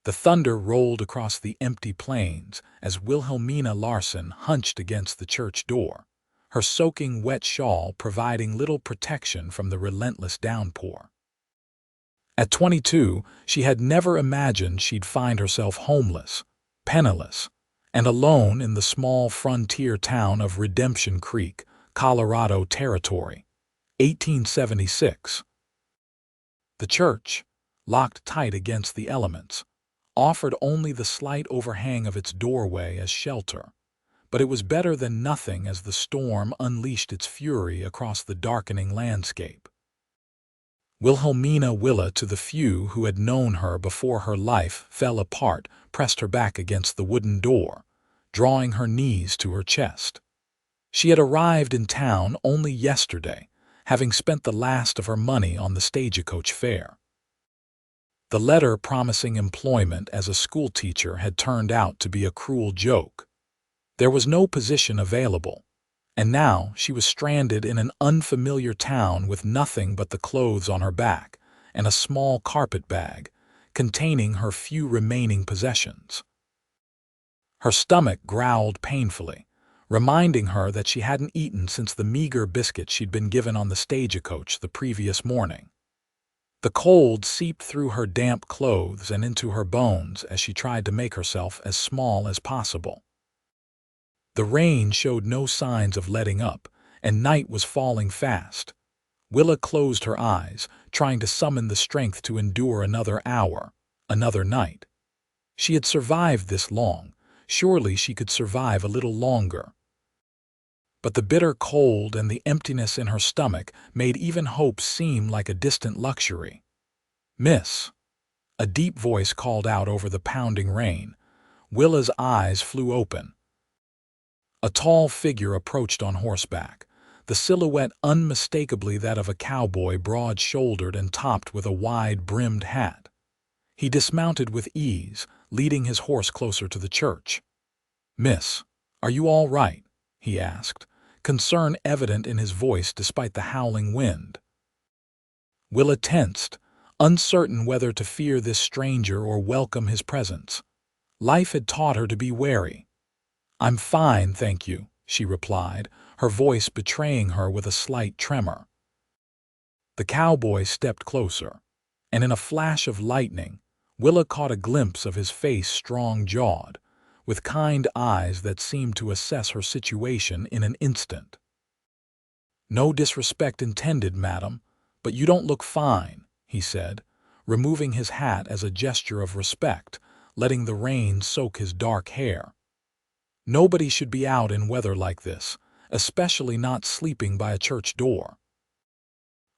The thunder rolled across the empty plains as Wilhelmina Larson hunched against the church door, her soaking wet shawl providing little protection from the relentless downpour. At 22, she had never imagined she'd find herself homeless, penniless, and alone in the small frontier town of Redemption Creek, Colorado Territory, 1876. The church, locked tight against the elements, offered only the slight overhang of its doorway as shelter, but it was better than nothing as the storm unleashed its fury across the darkening landscape. Wilhelmina, to the few who had known her before her life fell apart, pressed her back against the wooden door, drawing her knees to her chest. She had arrived in town only yesterday, having spent the last of her money on the stagecoach fare. The letter promising employment as a schoolteacher had turned out to be a cruel joke. There was no position available, and now she was stranded in an unfamiliar town with nothing but the clothes on her back and a small carpet bag containing her few remaining possessions. Her stomach growled painfully, reminding her that she hadn't eaten since the meager biscuit she'd been given on the stagecoach the previous morning. The cold seeped through her damp clothes and into her bones as she tried to make herself as small as possible. The rain showed no signs of letting up, and night was falling fast. Willa closed her eyes, trying to summon the strength to endure another hour, another night. She had survived this long. Surely she could survive a little longer. But the bitter cold and the emptiness in her stomach made even hope seem like a distant luxury. "Miss," a deep voice called out over the pounding rain. Willa's eyes flew open. A tall figure approached on horseback, the silhouette unmistakably that of a cowboy, broad-shouldered and topped with a wide-brimmed hat. He dismounted with ease, leading his horse closer to the church. "Miss, are you all right?" he asked, concern evident in his voice despite the howling wind. Willa tensed, uncertain whether to fear this stranger or welcome his presence. Life had taught her to be wary. "I'm fine, thank you," she replied, her voice betraying her with a slight tremor. The cowboy stepped closer, and in a flash of lightning, Willa caught a glimpse of his face, strong-jawed, with kind eyes that seemed to assess her situation in an instant. "No disrespect intended, madam, but you don't look fine," he said, removing his hat as a gesture of respect, letting the rain soak his dark hair. "Nobody should be out in weather like this, especially not sleeping by a church door."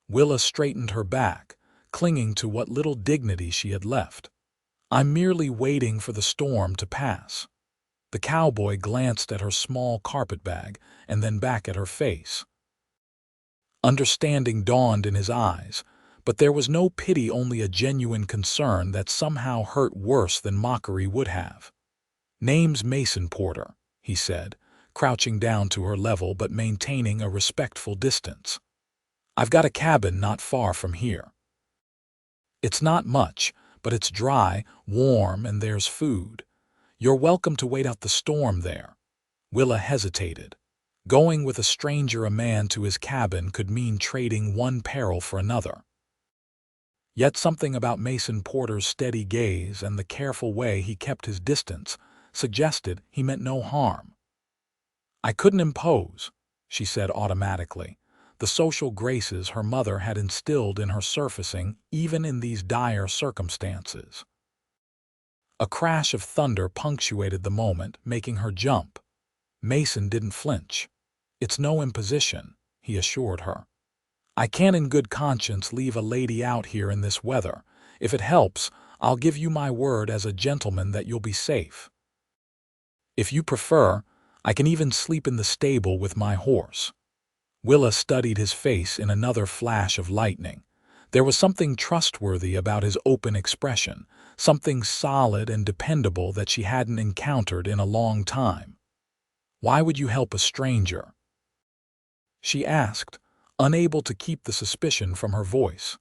Willa straightened her back, clinging to what little dignity she had left. "I'm merely waiting for the storm to pass." The cowboy glanced at her small carpetbag and then back at her face. Understanding dawned in his eyes, but there was no pity, only a genuine concern that somehow hurt worse than mockery would have. "Name's Mason Porter," he said, crouching down to her level but maintaining a respectful distance. "I've got a cabin not far from here. It's not much, but it's dry, warm, and there's food. You're welcome to wait out the storm there." Willa hesitated. Going with a stranger, a man, to his cabin could mean trading one peril for another. Yet something about Mason Porter's steady gaze and the careful way he kept his distance suggested he meant no harm. "I couldn't impose," she said automatically, the social graces her mother had instilled in her surfacing even in these dire circumstances. A crash of thunder punctuated the moment, making her jump. Mason didn't flinch. "It's no imposition," he assured her. "I can't in good conscience leave a lady out here in this weather. If it helps, I'll give you my word as a gentleman that you'll be safe. If you prefer, I can even sleep in the stable with my horse." Willa studied his face in another flash of lightning. There was something trustworthy about his open expression, something solid and dependable that she hadn't encountered in a long time. "Why would you help a stranger?" she asked, unable to keep the suspicion from her voice.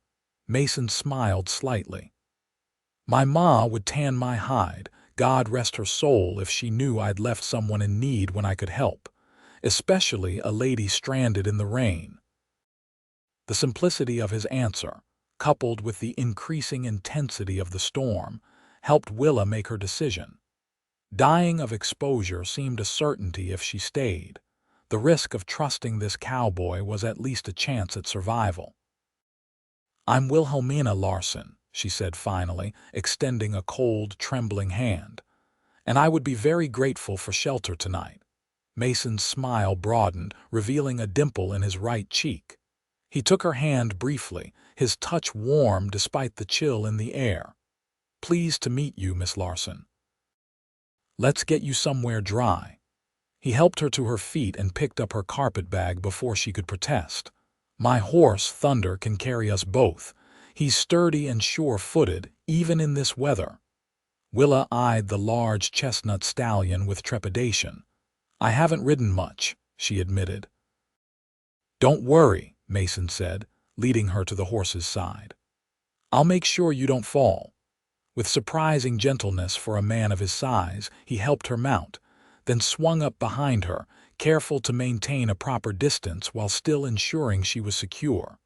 Mason smiled slightly. My ma would tan my hide, God rest her soul, if she knew I'd left someone in need when I could help, especially a lady stranded in the rain." The simplicity of his answer, coupled with the increasing intensity of the storm, helped Willa make her decision. Dying of exposure seemed a certainty if she stayed. The risk of trusting this cowboy was at least a chance at survival. "I'm Wilhelmina Larson," she said finally, extending a cold, trembling hand, "and I would be very grateful for shelter tonight." Mason's smile broadened, revealing a dimple in his right cheek. He took her hand briefly, his touch warm despite the chill in the air. "Pleased to meet you, Miss Larson. Let's get you somewhere dry." He helped her to her feet and picked up her carpet bag before she could protest. "My horse, Thunder, can carry us both. He's sturdy and sure-footed, even in this weather." Willa eyed the large chestnut stallion with trepidation. "I haven't ridden much," she admitted. "Don't worry," Mason said, leading her to the horse's side. "I'll make sure you don't fall." With surprising gentleness for a man of his size, he helped her mount, then swung up behind her, careful to maintain a proper distance while still ensuring she was secure.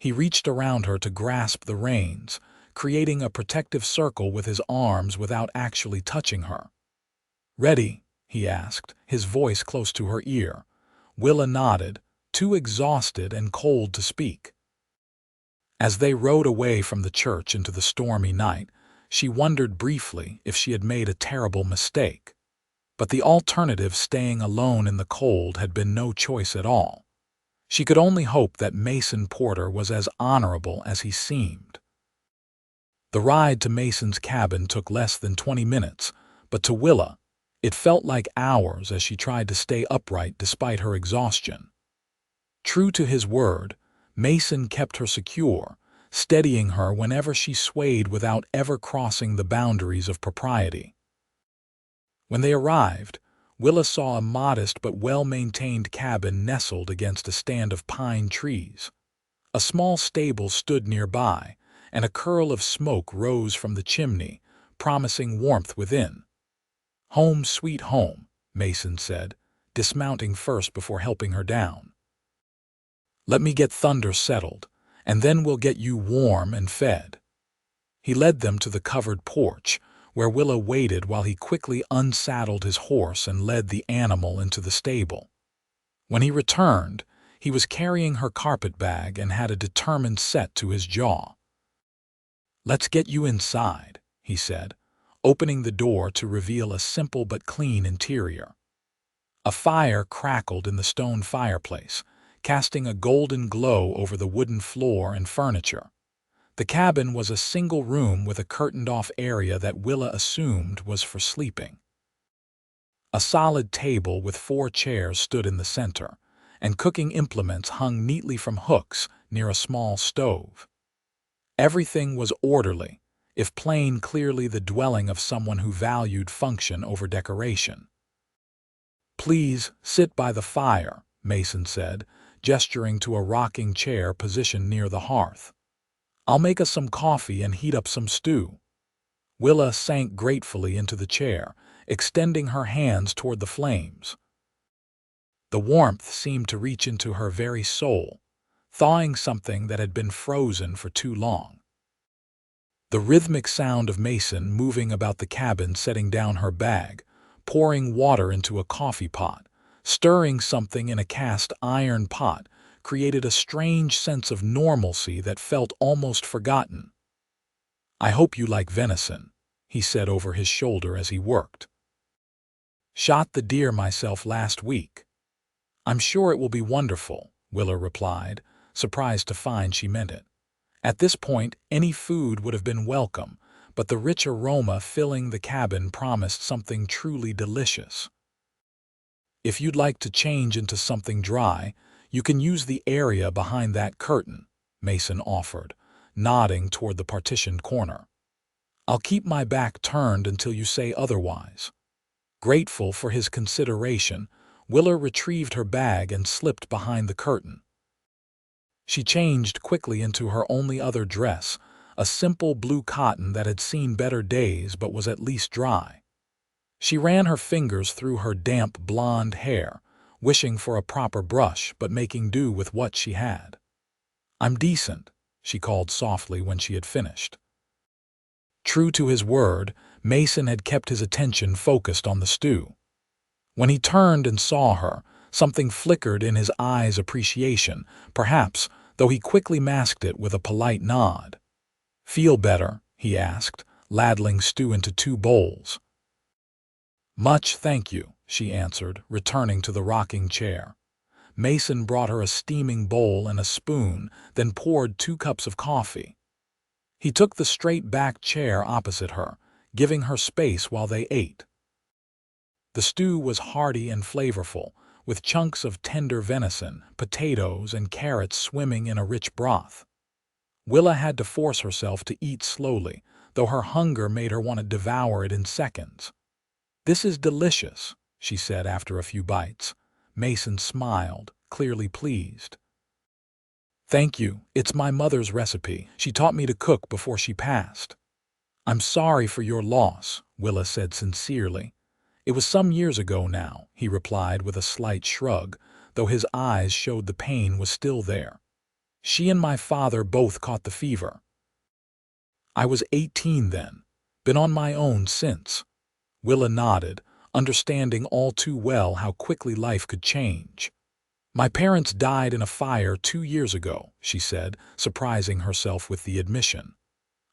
He reached around her to grasp the reins, creating a protective circle with his arms without actually touching her. "Ready?" he asked, his voice close to her ear. Willa nodded, too exhausted and cold to speak. As they rode away from the church into the stormy night, she wondered briefly if she had made a terrible mistake. But the alternative, staying alone in the cold, had been no choice at all. She could only hope that Mason Porter was as honorable as he seemed. The ride to Mason's cabin took less than 20 minutes, but to Willa, it felt like hours as she tried to stay upright despite her exhaustion. True to his word, Mason kept her secure, steadying her whenever she swayed without ever crossing the boundaries of propriety. When they arrived, Willa saw a modest but well-maintained cabin nestled against a stand of pine trees. A small stable stood nearby, and a curl of smoke rose from the chimney, promising warmth within. "Home sweet home," Mason said, dismounting first before helping her down. "Let me get Thunder settled, and then we'll get you warm and fed." He led them to the covered porch, where Willa waited while he quickly unsaddled his horse and led the animal into the stable. When he returned, he was carrying her carpet bag and had a determined set to his jaw. "Let's get you inside," he said, opening the door to reveal a simple but clean interior. A fire crackled in the stone fireplace, casting a golden glow over the wooden floor and furniture. The cabin was a single room with a curtained-off area that Willa assumed was for sleeping. A solid table with 4 chairs stood in the center, and cooking implements hung neatly from hooks near a small stove. Everything was orderly, if plain, clearly the dwelling of someone who valued function over decoration. "Please sit by the fire," Mason said, gesturing to a rocking chair positioned near the hearth. "I'll make us some coffee and heat up some stew." Willa sank gratefully into the chair, extending her hands toward the flames. The warmth seemed to reach into her very soul, thawing something that had been frozen for too long. The rhythmic sound of Mason moving about the cabin, setting down her bag, pouring water into a coffee pot, stirring something in a cast iron pot, created a strange sense of normalcy that felt almost forgotten. "I hope you like venison," he said over his shoulder as he worked. "Shot the deer myself last week." "I'm sure it will be wonderful," Willa replied, surprised to find she meant it. At this point, any food would have been welcome, but the rich aroma filling the cabin promised something truly delicious. "If you'd like to change into something dry, you can use the area behind that curtain," Mason offered, nodding toward the partitioned corner. "I'll keep my back turned until you say otherwise." Grateful for his consideration, Willa retrieved her bag and slipped behind the curtain. She changed quickly into her only other dress, a simple blue cotton that had seen better days but was at least dry. She ran her fingers through her damp blonde hair, wishing for a proper brush but making do with what she had. "I'm decent," she called softly when she had finished. True to his word, Mason had kept his attention focused on the stew. When he turned and saw her, something flickered in his eyes' appreciation, perhaps, though he quickly masked it with a polite nod. "Feel better?" he asked, ladling stew into 2 bowls. "Much, thank you," she answered, returning to the rocking chair. Mason brought her a steaming bowl and a spoon, then poured 2 cups of coffee. He took the straight-back chair opposite her, giving her space while they ate. The stew was hearty and flavorful, with chunks of tender venison, potatoes, and carrots swimming in a rich broth. Willa had to force herself to eat slowly, though her hunger made her want to devour it in seconds. "This is delicious," she said after a few bites. Mason smiled, clearly pleased. "Thank you. It's my mother's recipe. She taught me to cook before she passed." "I'm sorry for your loss," Willa said sincerely. "It was some years ago now," he replied with a slight shrug, though his eyes showed the pain was still there. "She and my father both caught the fever. I was 18 then. Been on my own since." Willa nodded, understanding all too well how quickly life could change. "My parents died in a fire 2 years ago," she said, surprising herself with the admission.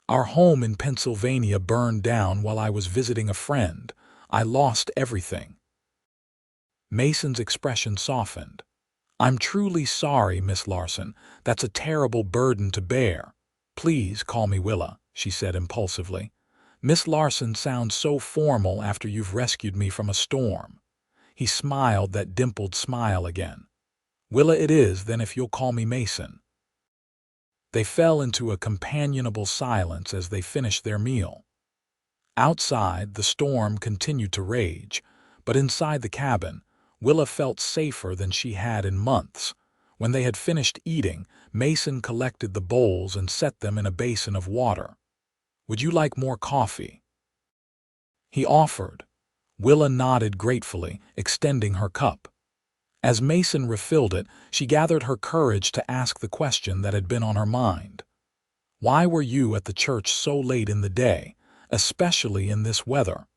"Our home in Pennsylvania burned down while I was visiting a friend. I lost everything." Mason's expression softened. "I'm truly sorry, Miss Larson. That's a terrible burden to bear." "Please call me Willa," she said impulsively. "Miss Larson sounds so formal after you've rescued me from a storm." He smiled that dimpled smile again. "Willa it is, then, if you'll call me Mason." They fell into a companionable silence as they finished their meal. Outside, the storm continued to rage, but inside the cabin, Willa felt safer than she had in months. When they had finished eating, Mason collected the bowls and set them in a basin of water. "Would you like more coffee?" he offered. Willa nodded gratefully, extending her cup. As Mason refilled it, she gathered her courage to ask the question that had been on her mind. "Why were you at the church so late in the day, especially in this weather?"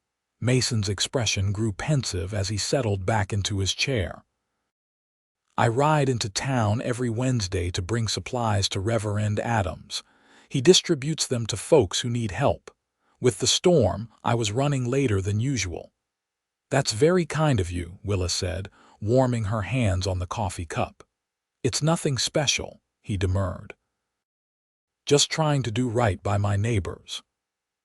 Mason's expression grew pensive as he settled back into his chair. "I ride into town every Wednesday to bring supplies to Reverend Adams. He distributes them to folks who need help. With the storm, I was running later than usual." "That's very kind of you," Willa said, warming her hands on the coffee cup. "It's nothing special," he demurred. "Just trying to do right by my neighbors."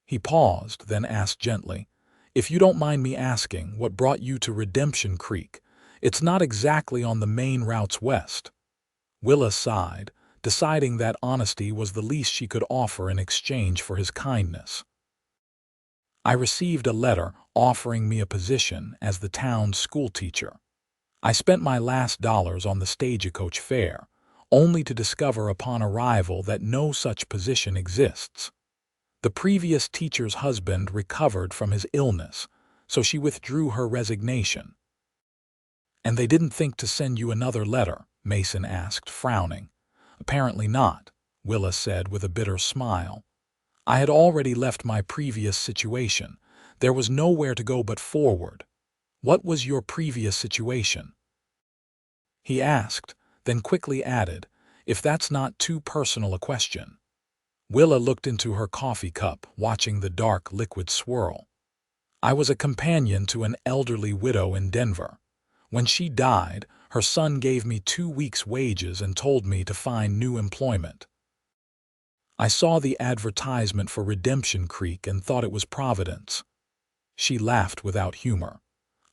He paused, then asked gently, "If you don't mind me asking, what brought you to Redemption Creek? It's not exactly on the main routes west." Willa sighed, deciding that honesty was the least she could offer in exchange for his kindness. "I received a letter offering me a position as the town's schoolteacher. I spent my last dollars on the stagecoach fare, only to discover upon arrival that no such position exists. The previous teacher's husband recovered from his illness, so she withdrew her resignation." "And they didn't think to send you another letter?" Mason asked, frowning. "Apparently not," Willa said with a bitter smile. "I had already left my previous situation. There was nowhere to go but forward." "What was your previous situation?" he asked, then quickly added, "If that's not too personal a question." Willa looked into her coffee cup, watching the dark liquid swirl. "I was a companion to an elderly widow in Denver. When she died, her son gave me 2 weeks' wages and told me to find new employment. I saw the advertisement for Redemption Creek and thought it was Providence." She laughed without humor.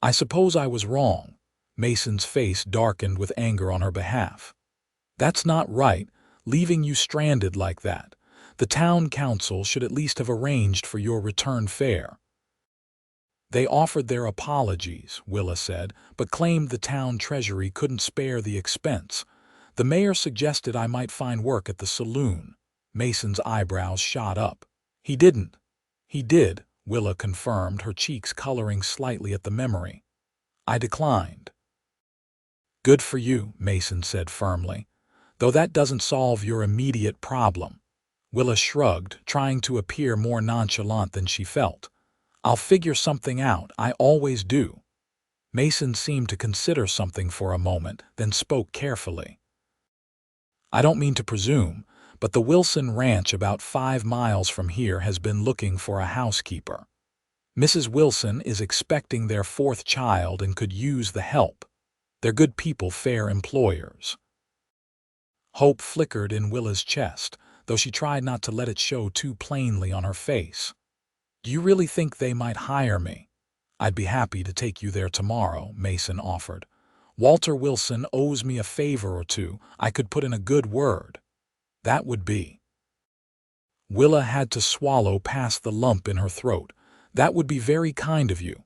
"I suppose I was wrong." Mason's face darkened with anger on her behalf. "That's not right, leaving you stranded like that. The town council should at least have arranged for your return fare." "They offered their apologies," Willa said, "but claimed the town treasury couldn't spare the expense. The mayor suggested I might find work at the saloon." Mason's eyebrows shot up. He didn't. He did, Willa confirmed, her cheeks coloring slightly at the memory. I declined. Good for you, Mason said firmly, though that doesn't solve your immediate problem. Willa shrugged, trying to appear more nonchalant than she felt. I'll figure something out, I always do. Mason seemed to consider something for a moment, then spoke carefully. I don't mean to presume, but the Wilson Ranch about 5 miles from here has been looking for a housekeeper. Mrs. Wilson is expecting their 4th child and could use the help. They're good people, fair employers. Hope flickered in Willa's chest, though she tried not to let it show too plainly on her face. Do you really think they might hire me? I'd be happy to take you there tomorrow, Mason offered. Walter Wilson owes me a favor or two. I could put in a good word. That would be. Willa had to swallow past the lump in her throat. That would be very kind of you.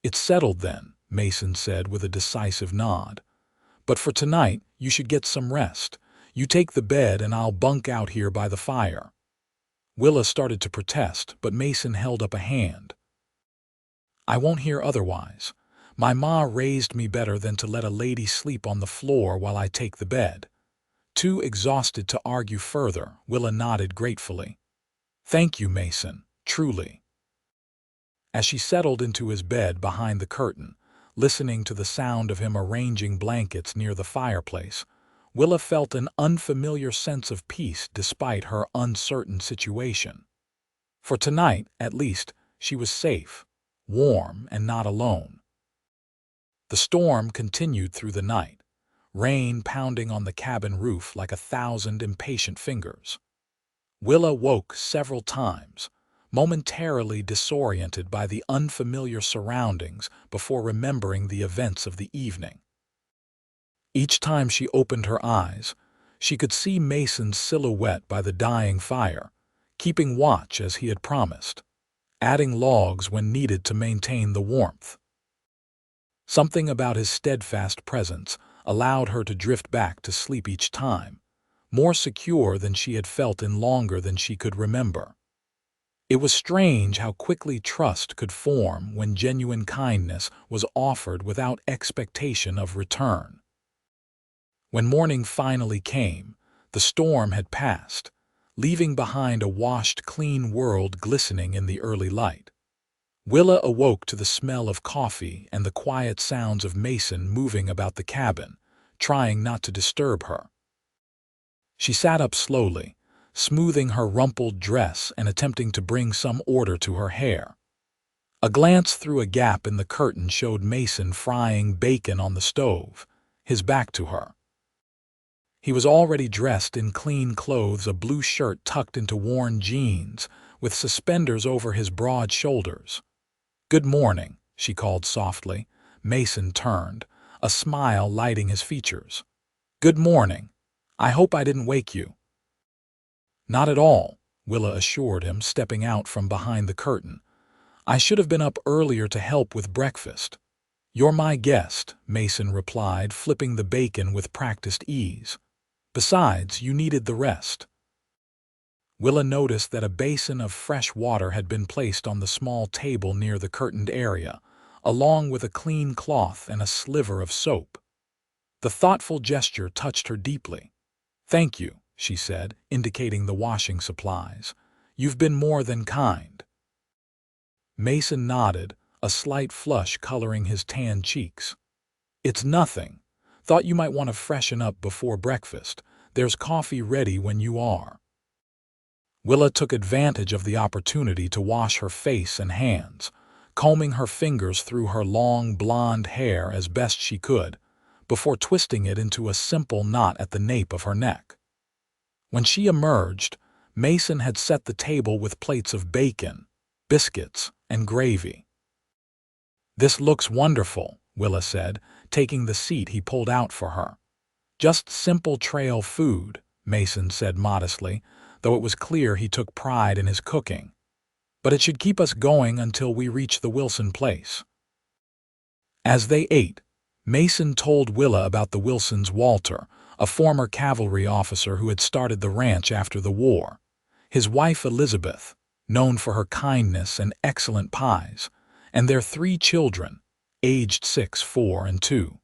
It's settled then, Mason said with a decisive nod. But for tonight, you should get some rest. You take the bed and I'll bunk out here by the fire. Willa started to protest, but Mason held up a hand. I won't hear otherwise. My ma raised me better than to let a lady sleep on the floor while I take the bed. Too exhausted to argue further, Willa nodded gratefully. Thank you, Mason, truly. As she settled into his bed behind the curtain, listening to the sound of him arranging blankets near the fireplace, Willa felt an unfamiliar sense of peace despite her uncertain situation. For tonight, at least, she was safe, warm, and not alone. The storm continued through the night, rain pounding on the cabin roof like 1,000 impatient fingers. Willa woke several times, momentarily disoriented by the unfamiliar surroundings before remembering the events of the evening. Each time she opened her eyes, she could see Mason's silhouette by the dying fire, keeping watch as he had promised, adding logs when needed to maintain the warmth. Something about his steadfast presence allowed her to drift back to sleep each time, more secure than she had felt in longer than she could remember. It was strange how quickly trust could form when genuine kindness was offered without expectation of return. When morning finally came, the storm had passed, leaving behind a washed, clean world glistening in the early light. Willa awoke to the smell of coffee and the quiet sounds of Mason moving about the cabin, trying not to disturb her. She sat up slowly, smoothing her rumpled dress and attempting to bring some order to her hair. A glance through a gap in the curtain showed Mason frying bacon on the stove, his back to her. He was already dressed in clean clothes, a blue shirt tucked into worn jeans, with suspenders over his broad shoulders. "Good morning," she called softly. Mason turned, a smile lighting his features. "Good morning. I hope I didn't wake you." "Not at all," Willa assured him, stepping out from behind the curtain. "I should have been up earlier to help with breakfast." "You're my guest," Mason replied, flipping the bacon with practiced ease. "Besides, you needed the rest." Willa noticed that a basin of fresh water had been placed on the small table near the curtained area, along with a clean cloth and a sliver of soap. The thoughtful gesture touched her deeply. "Thank you," she said, indicating the washing supplies. "You've been more than kind." Mason nodded, a slight flush coloring his tanned cheeks. "It's nothing. Thought you might want to freshen up before breakfast. There's coffee ready when you are." Willa took advantage of the opportunity to wash her face and hands, combing her fingers through her long blonde hair as best she could, before twisting it into a simple knot at the nape of her neck. When she emerged, Mason had set the table with plates of bacon, biscuits, and gravy. "This looks wonderful," Willa said, taking the seat he pulled out for her. "Just simple trail food," Mason said modestly, though it was clear he took pride in his cooking. "But it should keep us going until we reach the Wilson place." As they ate, Mason told Willa about the Wilsons' Walter, a former cavalry officer who had started the ranch after the war. his wife Elizabeth, known for her kindness and excellent pies, and their 3 children, aged 6, 4, and 2.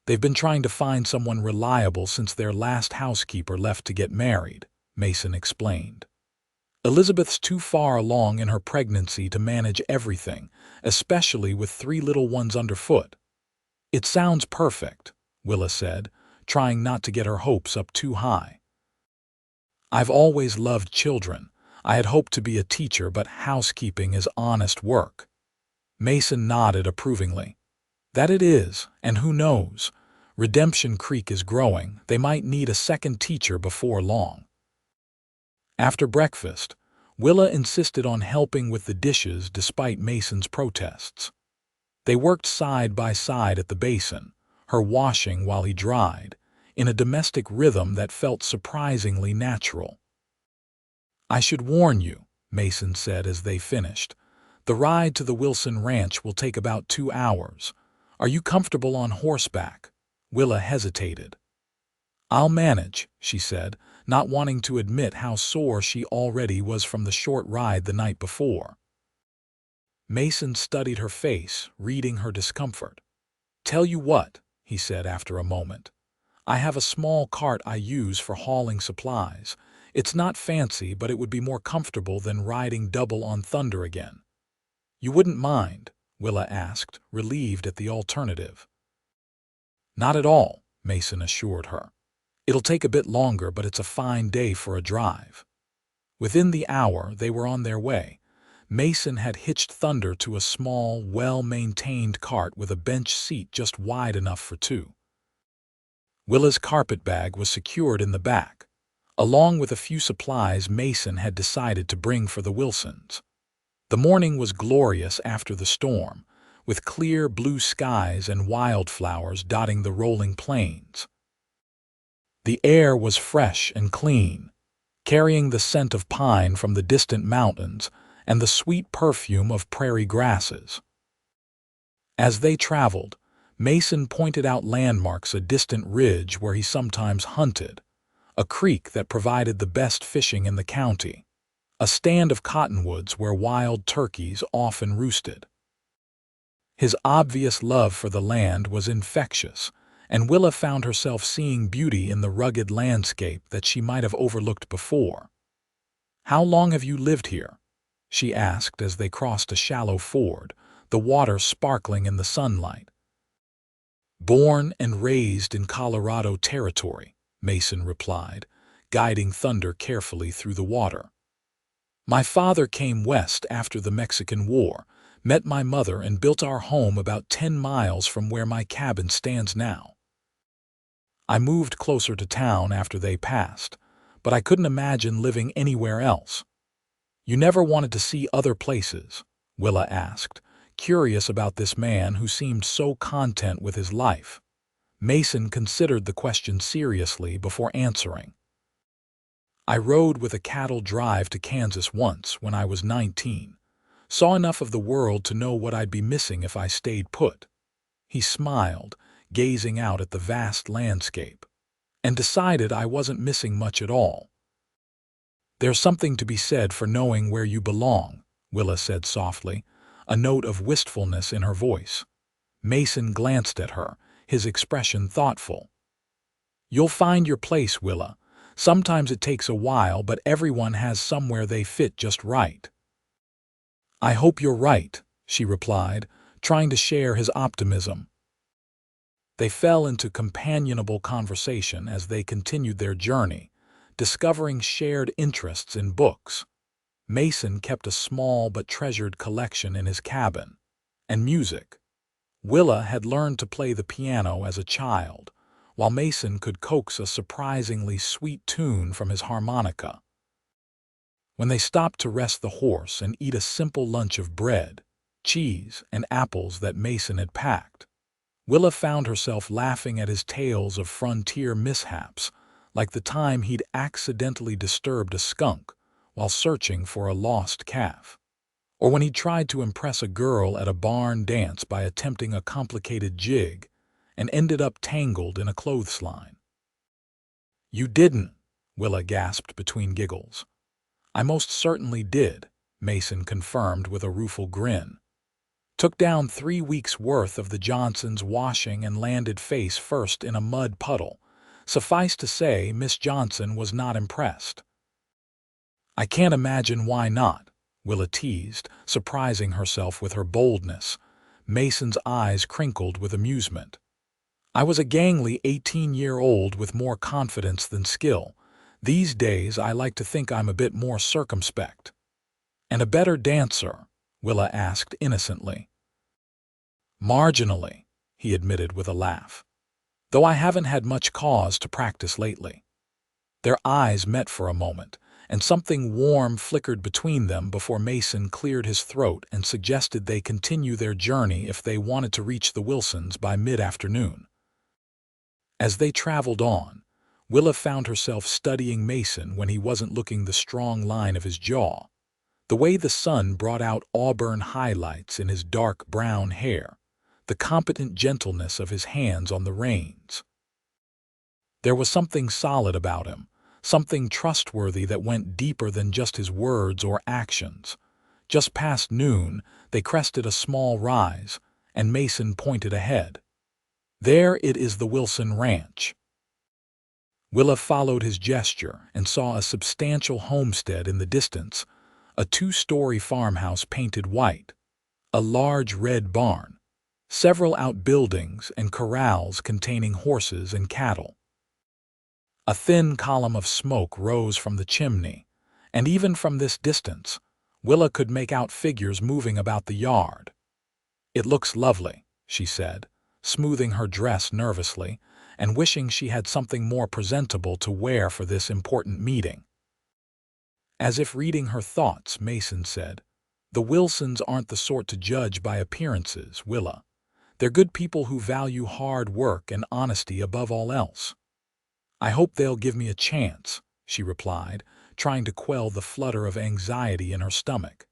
They've been trying to find someone reliable since their last housekeeper left to get married, Mason explained. Elizabeth's too far along in her pregnancy to manage everything, especially with 3 little ones underfoot. It sounds perfect, Willa said, trying not to get her hopes up too high. I've always loved children. I had hoped to be a teacher, but housekeeping is honest work. Mason nodded approvingly. That it is, and who knows? Redemption Creek is growing. They might need a second teacher before long. After breakfast, Willa insisted on helping with the dishes despite Mason's protests. They worked side by side at the basin, her washing while he dried, in a domestic rhythm that felt surprisingly natural. I should warn you, Mason said as they finished. The ride to the Wilson Ranch will take about 2 hours. Are you comfortable on horseback? Willa hesitated. I'll manage, she said, not wanting to admit how sore she already was from the short ride the night before. Mason studied her face, reading her discomfort. Tell you what, he said after a moment. I have a small cart I use for hauling supplies. It's not fancy, but it would be more comfortable than riding double on Thunder again. You wouldn't mind? Willa asked, relieved at the alternative. Not at all, Mason assured her. It'll take a bit longer, but it's a fine day for a drive. Within the hour, they were on their way. Mason had hitched Thunder to a small, well-maintained cart with a bench seat just wide enough for 2. Willa's carpetbag was secured in the back, along with a few supplies Mason had decided to bring for the Wilsons. The morning was glorious after the storm, with clear blue skies and wildflowers dotting the rolling plains. The air was fresh and clean, carrying the scent of pine from the distant mountains and the sweet perfume of prairie grasses. As they traveled, Mason pointed out landmarks, a distant ridge where he sometimes hunted, a creek that provided the best fishing in the county, a stand of cottonwoods where wild turkeys often roosted. His obvious love for the land was infectious, and Willa found herself seeing beauty in the rugged landscape that she might have overlooked before. How long have you lived here? She asked as they crossed a shallow ford, the water sparkling in the sunlight. Born and raised in Colorado Territory, Mason replied, guiding Thunder carefully through the water. My father came west after the Mexican War, met my mother, and built our home about 10 miles from where my cabin stands now. I moved closer to town after they passed, but I couldn't imagine living anywhere else. You never wanted to see other places? Willa asked, curious about this man who seemed so content with his life. Mason considered the question seriously before answering. I rode with a cattle drive to Kansas once when I was 19. Saw enough of the world to know what I'd be missing if I stayed put. He smiled, gazing out at the vast landscape, and decided I wasn't missing much at all. There's something to be said for knowing where you belong, Willa said softly, a note of wistfulness in her voice. Mason glanced at her, his expression thoughtful. You'll find your place, Willa. Sometimes it takes a while, but everyone has somewhere they fit just right. I hope you're right, she replied, trying to share his optimism. They fell into companionable conversation as they continued their journey, discovering shared interests in books. Mason kept a small but treasured collection in his cabin, and music. Willa had learned to play the piano as a child, while Mason could coax a surprisingly sweet tune from his harmonica. When they stopped to rest the horse and eat a simple lunch of bread, cheese, and apples that Mason had packed, Willa found herself laughing at his tales of frontier mishaps, like the time he'd accidentally disturbed a skunk while searching for a lost calf, or when he tried to impress a girl at a barn dance by attempting a complicated jig and ended up tangled in a clothesline. You didn't, Willa gasped between giggles. I most certainly did, Mason confirmed with a rueful grin. Took down 3 weeks' worth of the Johnsons' washing and landed face first in a mud puddle. Suffice to say, Miss Johnson was not impressed. I can't imagine why not, Willa teased, surprising herself with her boldness. Mason's eyes crinkled with amusement. I was a gangly 18-year-old with more confidence than skill. These days I like to think I'm a bit more circumspect. And a better dancer? Willa asked innocently. Marginally, he admitted with a laugh. Though I haven't had much cause to practice lately. Their eyes met for a moment, and something warm flickered between them before Mason cleared his throat and suggested they continue their journey if they wanted to reach the Wilsons by mid-afternoon. As they traveled on, Willa found herself studying Mason when he wasn't looking the strong line of his jaw. The way the sun brought out auburn highlights in his dark brown hair, the competent gentleness of his hands on the reins. There was something solid about him, something trustworthy that went deeper than just his words or actions. Just past noon, they crested a small rise, and Mason pointed ahead. There it is, the Wilson Ranch. Willa followed his gesture and saw a substantial homestead in the distance, a 2-story farmhouse painted white, a large red barn, several outbuildings and corrals containing horses and cattle. A thin column of smoke rose from the chimney, and even from this distance, Willa could make out figures moving about the yard. It looks lovely, she said, smoothing her dress nervously and wishing she had something more presentable to wear for this important meeting. As if reading her thoughts, Mason said, "The Wilsons aren't the sort to judge by appearances, Willa. They're good people who value hard work and honesty above all else." "I hope they'll give me a chance," she replied, trying to quell the flutter of anxiety in her stomach.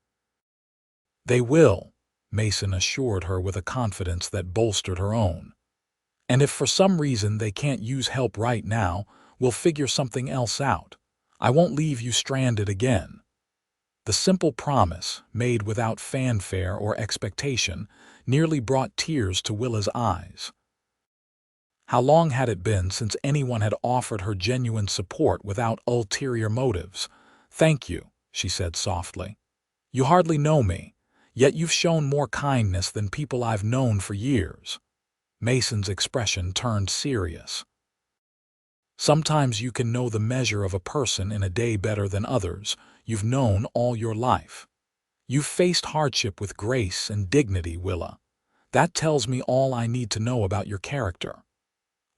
"They will," Mason assured her with a confidence that bolstered her own. "And if for some reason they can't use help right now, we'll figure something else out. I won't leave you stranded again." The simple promise, made without fanfare or expectation, nearly brought tears to Willa's eyes. How long had it been since anyone had offered her genuine support without ulterior motives? "Thank you," she said softly. "You hardly know me, yet you've shown more kindness than people I've known for years." Mason's expression turned serious. "Sometimes you can know the measure of a person in a day better than others you've known all your life. You've faced hardship with grace and dignity, Willa. That tells me all I need to know about your character."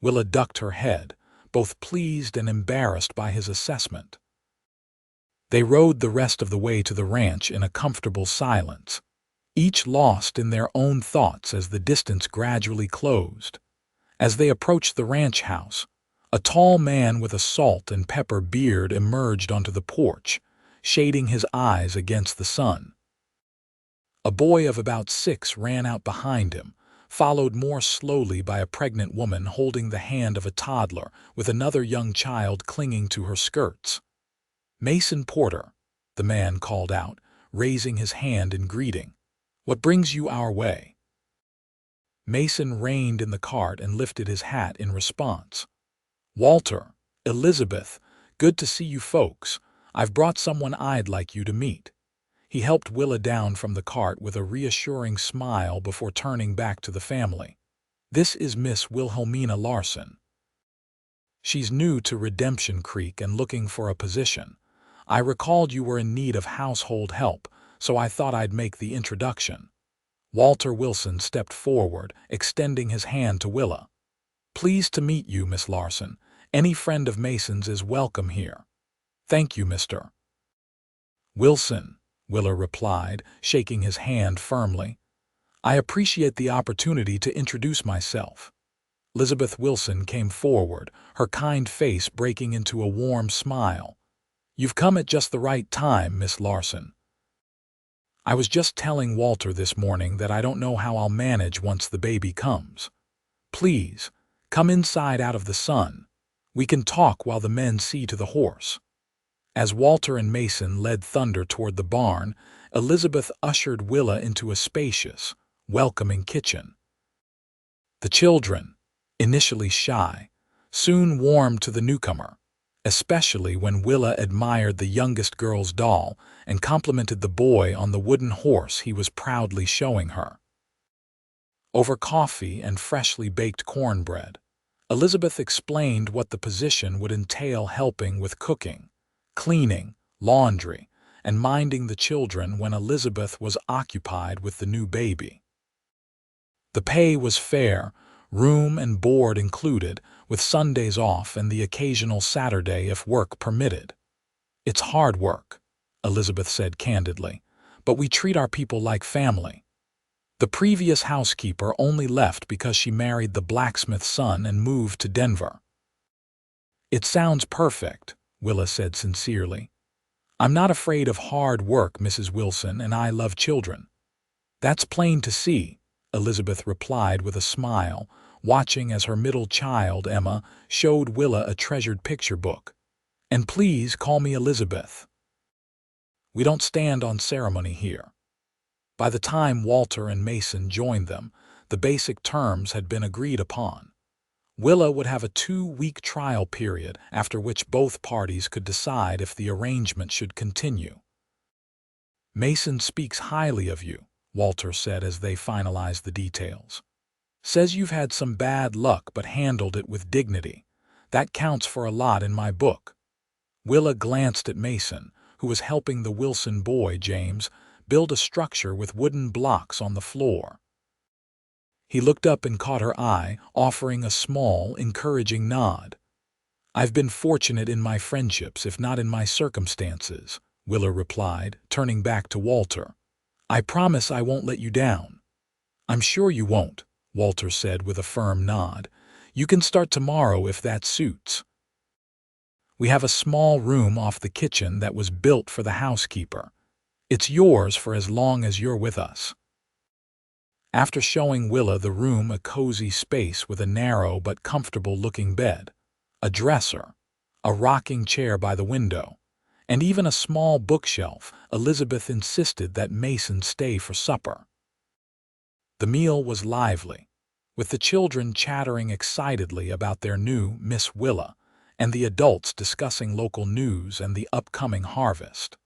Willa ducked her head, both pleased and embarrassed by his assessment. They rode the rest of the way to the ranch in a comfortable silence, each lost in their own thoughts as the distance gradually closed. As they approached the ranch house, a tall man with a salt and pepper beard emerged onto the porch, shading his eyes against the sun. A boy of about 6 ran out behind him, followed more slowly by a pregnant woman holding the hand of a toddler with another young child clinging to her skirts. "Mason Porter," the man called out, raising his hand in greeting. "What brings you our way?" Mason reined in the cart and lifted his hat in response. "Walter, Elizabeth, good to see you folks. I've brought someone I'd like you to meet." He helped Willa down from the cart with a reassuring smile before turning back to the family. "This is Miss Wilhelmina Larson. She's new to Redemption Creek and looking for a position. I recalled you were in need of household help, so I thought I'd make the introduction." Walter Wilson stepped forward, extending his hand to Willa. "Pleased to meet you, Miss Larson. Any friend of Mason's is welcome here." "Thank you, Mr. Wilson," Willa replied, shaking his hand firmly. "I appreciate the opportunity to introduce myself." Elizabeth Wilson came forward, her kind face breaking into a warm smile. "You've come at just the right time, Miss Larson. I was just telling Walter this morning that I don't know how I'll manage once the baby comes. Please, come inside out of the sun. We can talk while the men see to the horse." As Walter and Mason led Thunder toward the barn, Elizabeth ushered Willa into a spacious, welcoming kitchen. The children, initially shy, soon warmed to the newcomer, especially when Willa admired the youngest girl's doll and complimented the boy on the wooden horse he was proudly showing her. Over coffee and freshly baked cornbread, Elizabeth explained what the position would entail, helping with cooking, cleaning, laundry, and minding the children when Elizabeth was occupied with the new baby. The pay was fair, room and board included, with Sundays off and the occasional Saturday if work permitted. "It's hard work," Elizabeth said candidly, "but we treat our people like family. The previous housekeeper only left because she married the blacksmith's son and moved to Denver." "It sounds perfect," Willa said sincerely. "I'm not afraid of hard work, Mrs. Wilson, and I love children." "That's plain to see," Elizabeth replied with a smile, watching as her middle child, Emma, showed Willa a treasured picture book. "And please call me Elizabeth. We don't stand on ceremony here." By the time Walter and Mason joined them, the basic terms had been agreed upon. Willa would have a 2-week trial period, after which both parties could decide if the arrangement should continue. "Mason speaks highly of you," Walter said as they finalized the details. "Says you've had some bad luck but handled it with dignity. That counts for a lot in my book." Willa glanced at Mason, who was helping the Wilson boy, James, build a structure with wooden blocks on the floor. He looked up and caught her eye, offering a small, encouraging nod. "I've been fortunate in my friendships, if not in my circumstances," Willa replied, turning back to Walter. "I promise I won't let you down." "I'm sure you won't," Walter said with a firm nod. "You can start tomorrow if that suits. We have a small room off the kitchen that was built for the housekeeper. It's yours for as long as you're with us." After showing Willa the room, a cozy space with a narrow but comfortable-looking bed, a dresser, a rocking chair by the window, and even a small bookshelf, Elizabeth insisted that Mason stay for supper. The meal was lively, with the children chattering excitedly about their new Miss Willa, and the adults discussing local news and the upcoming harvest.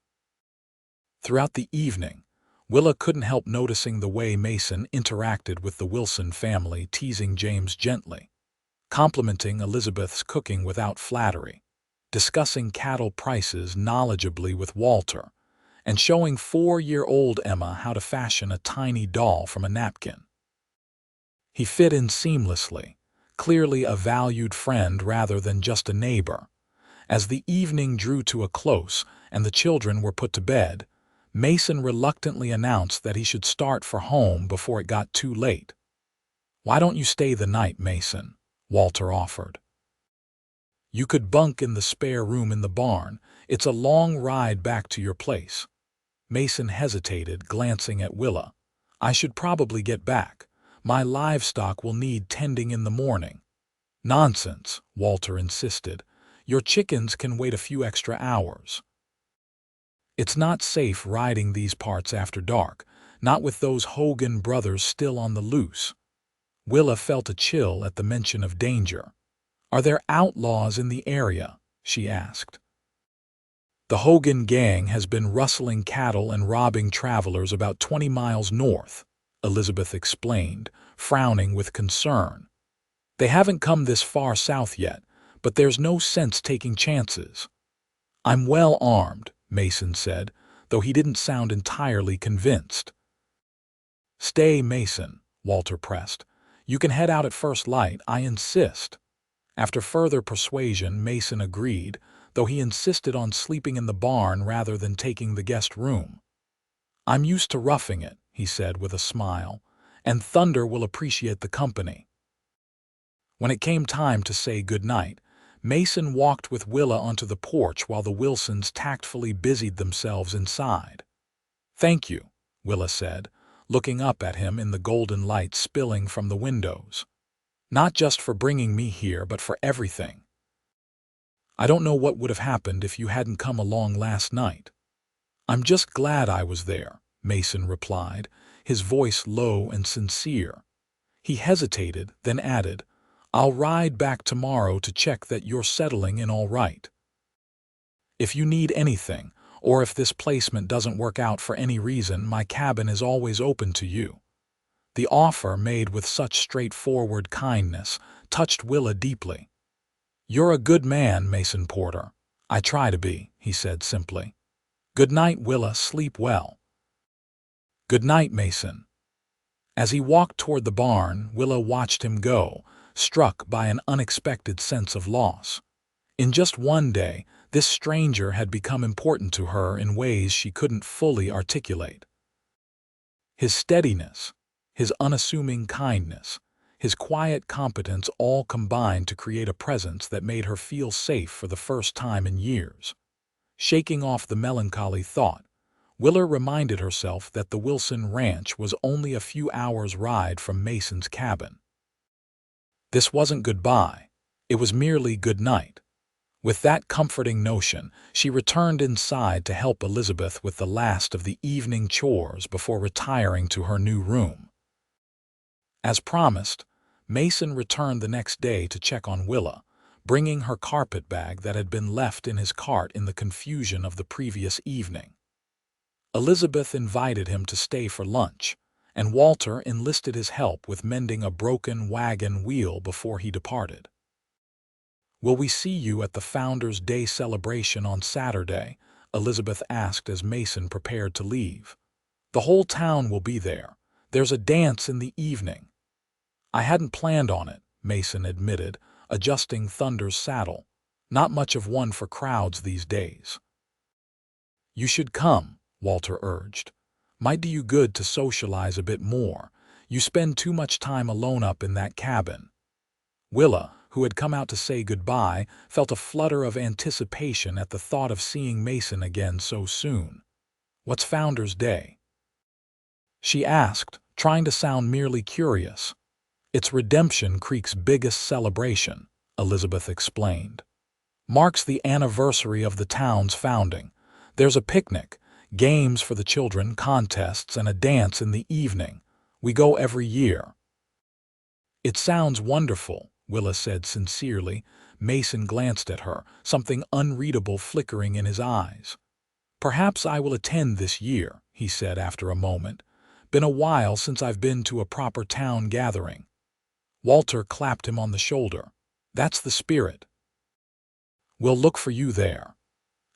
Throughout the evening, Willa couldn't help noticing the way Mason interacted with the Wilson family, teasing James gently, complimenting Elizabeth's cooking without flattery, discussing cattle prices knowledgeably with Walter, and showing 4-year-old Emma how to fashion a tiny doll from a napkin. He fit in seamlessly, clearly a valued friend rather than just a neighbor. As the evening drew to a close and the children were put to bed, Mason reluctantly announced that he should start for home before it got too late. "Why don't you stay the night, Mason?" Walter offered. "You could bunk in the spare room in the barn. It's a long ride back to your place." Mason hesitated, glancing at Willa. "I should probably get back. My livestock will need tending in the morning." "Nonsense," Walter insisted. "Your chickens can wait a few extra hours. It's not safe riding these parts after dark, not with those Hogan brothers still on the loose." Willa felt a chill at the mention of danger. "Are there outlaws in the area?" she asked. "The Hogan gang has been rustling cattle and robbing travelers about 20 miles north," Elizabeth explained, frowning with concern. "They haven't come this far south yet, but there's no sense taking chances." "I'm well armed," Mason said, though he didn't sound entirely convinced. "Stay, Mason," Walter pressed. "You can head out at first light, I insist." After further persuasion, Mason agreed, though he insisted on sleeping in the barn rather than taking the guest room. "I'm used to roughing it," he said with a smile, "and Thunder will appreciate the company." When it came time to say goodnight, Mason walked with Willa onto the porch while the Wilsons tactfully busied themselves inside. "Thank you," Willa said, looking up at him in the golden light spilling from the windows. "Not just for bringing me here, but for everything." I don't know what would have happened if you hadn't come along last night." "I'm just glad I was there," Mason replied, his voice low and sincere. He hesitated, then added, "I'll ride back tomorrow to check that you're settling in all right. If you need anything, or if this placement doesn't work out for any reason, my cabin is always open to you." The offer, made with such straightforward kindness, touched Willa deeply. "You're a good man, Mason Porter." "I try to be," he said simply. "Good night, Willa. Sleep well." "Good night, Mason." As he walked toward the barn, Willa watched him go, struck by an unexpected sense of loss. In just one day, this stranger had become important to her in ways she couldn't fully articulate. His steadiness, his unassuming kindness, his quiet competence all combined to create a presence that made her feel safe for the first time in years. Shaking off the melancholy thought, Willa reminded herself that the Wilson Ranch was only a few hours' ride from Mason's cabin. This wasn't goodbye, it was merely good night. With that comforting notion, she returned inside to help Elizabeth with the last of the evening chores before retiring to her new room. As promised, Mason returned the next day to check on Willa, bringing her carpet bag that had been left in his cart in the confusion of the previous evening. Elizabeth invited him to stay for lunch, and Walter enlisted his help with mending a broken wagon wheel before he departed. "Will we see you at the Founders' Day celebration on Saturday?" Elizabeth asked as Mason prepared to leave. "The whole town will be there. There's a dance in the evening." "I hadn't planned on it," Mason admitted, adjusting Thunder's saddle. "Not much of one for crowds these days." "You should come," Walter urged. "Might do you good to socialize a bit more. You spend too much time alone up in that cabin." Willa, who had come out to say goodbye, felt a flutter of anticipation at the thought of seeing Mason again so soon. "What's Founders' Day?" she asked, trying to sound merely curious. "It's Redemption Creek's biggest celebration," Elizabeth explained. "Marks the anniversary of the town's founding. There's a picnic, games for the children, contests, and a dance in the evening. We go every year." "It sounds wonderful," Willa said sincerely. Mason glanced at her, something unreadable flickering in his eyes. "Perhaps I will attend this year," he said after a moment. "Been a while since I've been to a proper town gathering." Walter clapped him on the shoulder. "That's the spirit. We'll look for you there."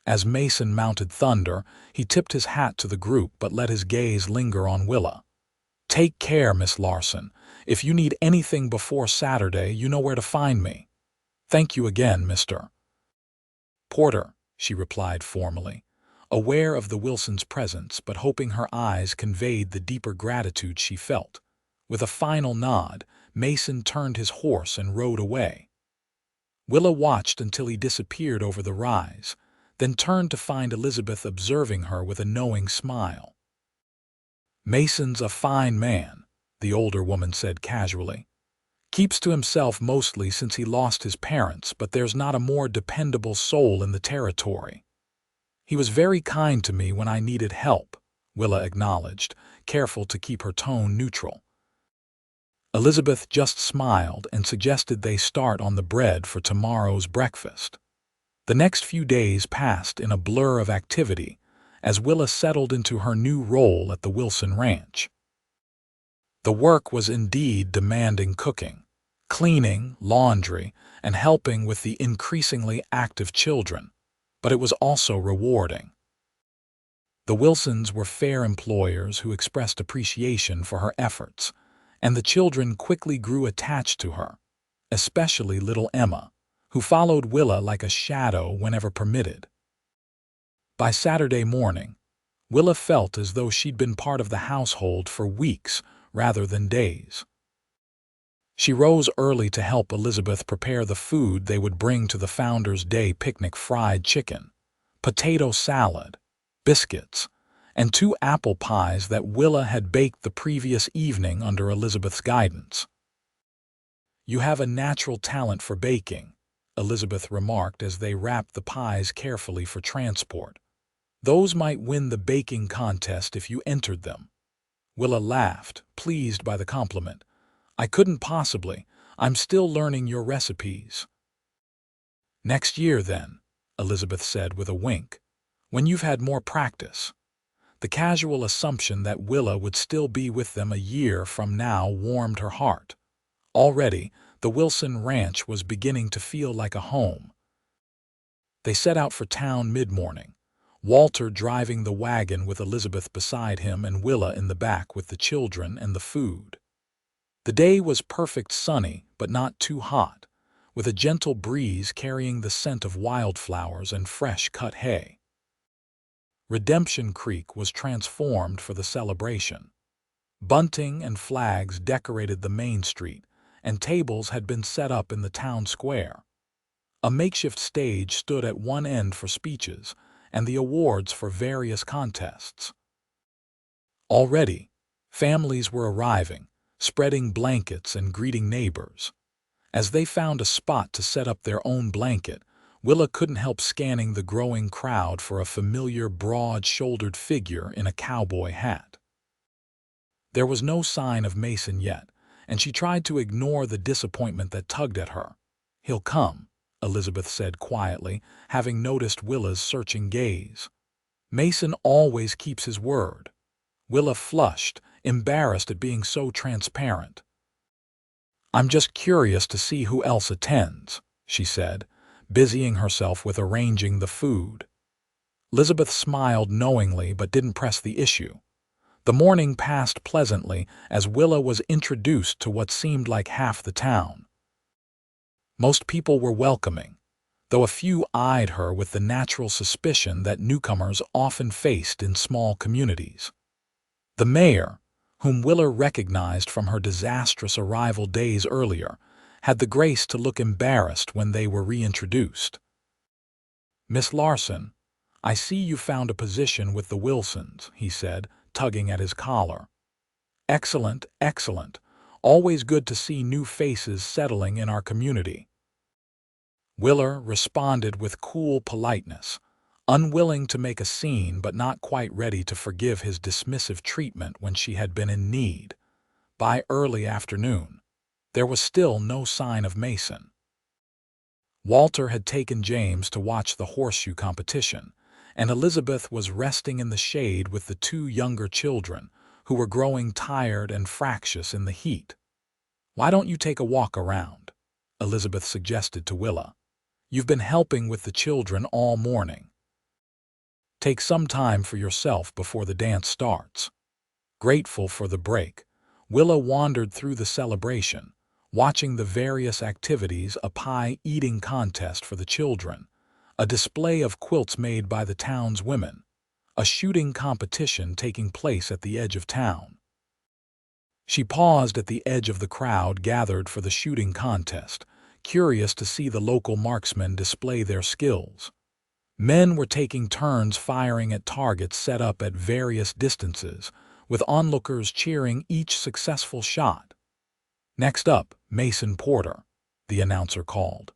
As Mason mounted Thunder, he tipped his hat to the group but let his gaze linger on Willa. "Take care, Miss Larson. If you need anything before Saturday, you know where to find me." "Thank you again, Mr. Porter," she replied formally, aware of the Wilsons' presence but hoping her eyes conveyed the deeper gratitude she felt. With a final nod, Mason turned his horse and rode away. Willa watched until he disappeared over the rise, then turned to find Elizabeth observing her with a knowing smile. "Mason's a fine man," the older woman said casually. "Keeps to himself mostly since he lost his parents, but there's not a more dependable soul in the territory." "He was very kind to me when I needed help," Willa acknowledged, careful to keep her tone neutral. Elizabeth just smiled and suggested they start on the bread for tomorrow's breakfast. The next few days passed in a blur of activity as Willa settled into her new role at the Wilson Ranch. The work was indeed demanding: cooking, cleaning, laundry, and helping with the increasingly active children, but it was also rewarding. The Wilsons were fair employers who expressed appreciation for her efforts, and the children quickly grew attached to her, especially little Emma, who followed Willa like a shadow whenever permitted. By Saturday morning, Willa felt as though she'd been part of the household for weeks rather than days. She rose early to help Elizabeth prepare the food they would bring to the Founders' Day picnic: fried chicken, potato salad, biscuits, and 2 apple pies that Willa had baked the previous evening under Elizabeth's guidance. "You have a natural talent for baking," Elizabeth remarked as they wrapped the pies carefully for transport. "Those might win the baking contest if you entered them." Willa laughed, pleased by the compliment. "I couldn't possibly. I'm still learning your recipes." "Next year, then," Elizabeth said with a wink, "when you've had more practice." The casual assumption that Willa would still be with them a year from now warmed her heart. Already, the Wilson ranch was beginning to feel like a home. They set out for town mid-morning, Walter driving the wagon with Elizabeth beside him and Willa in the back with the children and the food. The day was perfect sunny, but not too hot, with a gentle breeze carrying the scent of wildflowers and fresh cut hay. Redemption Creek was transformed for the celebration. Bunting and flags decorated the main street, and tables had been set up in the town square. A makeshift stage stood at one end for speeches, and the awards for various contests. Already, families were arriving, spreading blankets and greeting neighbors. As they found a spot to set up their own blanket, Willa couldn't help scanning the growing crowd for a familiar broad-shouldered figure in a cowboy hat. There was no sign of Mason yet, and she tried to ignore the disappointment that tugged at her. "He'll come," Elizabeth said quietly, having noticed Willa's searching gaze. "Mason always keeps his word." Willa flushed, embarrassed at being so transparent. "I'm just curious to see who else attends," she said, busying herself with arranging the food. Elizabeth smiled knowingly but didn't press the issue. The morning passed pleasantly as Willa was introduced to what seemed like half the town. Most people were welcoming, though a few eyed her with the natural suspicion that newcomers often faced in small communities. The mayor, whom Willa recognized from her disastrous arrival days earlier, had the grace to look embarrassed when they were reintroduced. "Miss Larson, I see you found a position with the Wilsons," he said, tugging at his collar. "Excellent, excellent. Always good to see new faces settling in our community." Willa responded with cool politeness, unwilling to make a scene but not quite ready to forgive his dismissive treatment when she had been in need. By early afternoon, there was still no sign of Mason. Walter had taken James to watch the horseshoe competition, and Elizabeth was resting in the shade with the two younger children, who were growing tired and fractious in the heat. "Why don't you take a walk around?" Elizabeth suggested to Willa. "You've been helping with the children all morning. Take some time for yourself before the dance starts." Grateful for the break, Willa wandered through the celebration, watching the various activities: a pie-eating contest for the children, a display of quilts made by the town's women, a shooting competition taking place at the edge of town. She paused at the edge of the crowd gathered for the shooting contest, curious to see the local marksmen display their skills. Men were taking turns firing at targets set up at various distances, with onlookers cheering each successful shot. "Next up, Mason Porter," the announcer called.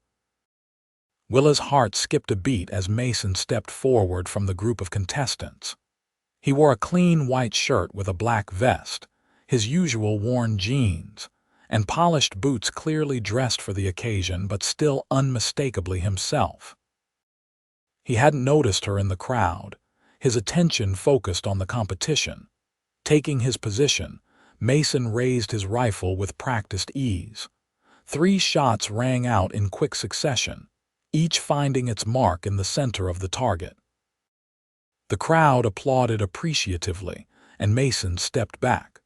Willa's heart skipped a beat as Mason stepped forward from the group of contestants. He wore a clean white shirt with a black vest, his usual worn jeans, and polished boots, clearly dressed for the occasion but still unmistakably himself. He hadn't noticed her in the crowd, his attention focused on the competition. Taking his position, Mason raised his rifle with practiced ease. 3 shots rang out in quick succession, each finding its mark in the center of the target. The crowd applauded appreciatively, and Mason stepped back,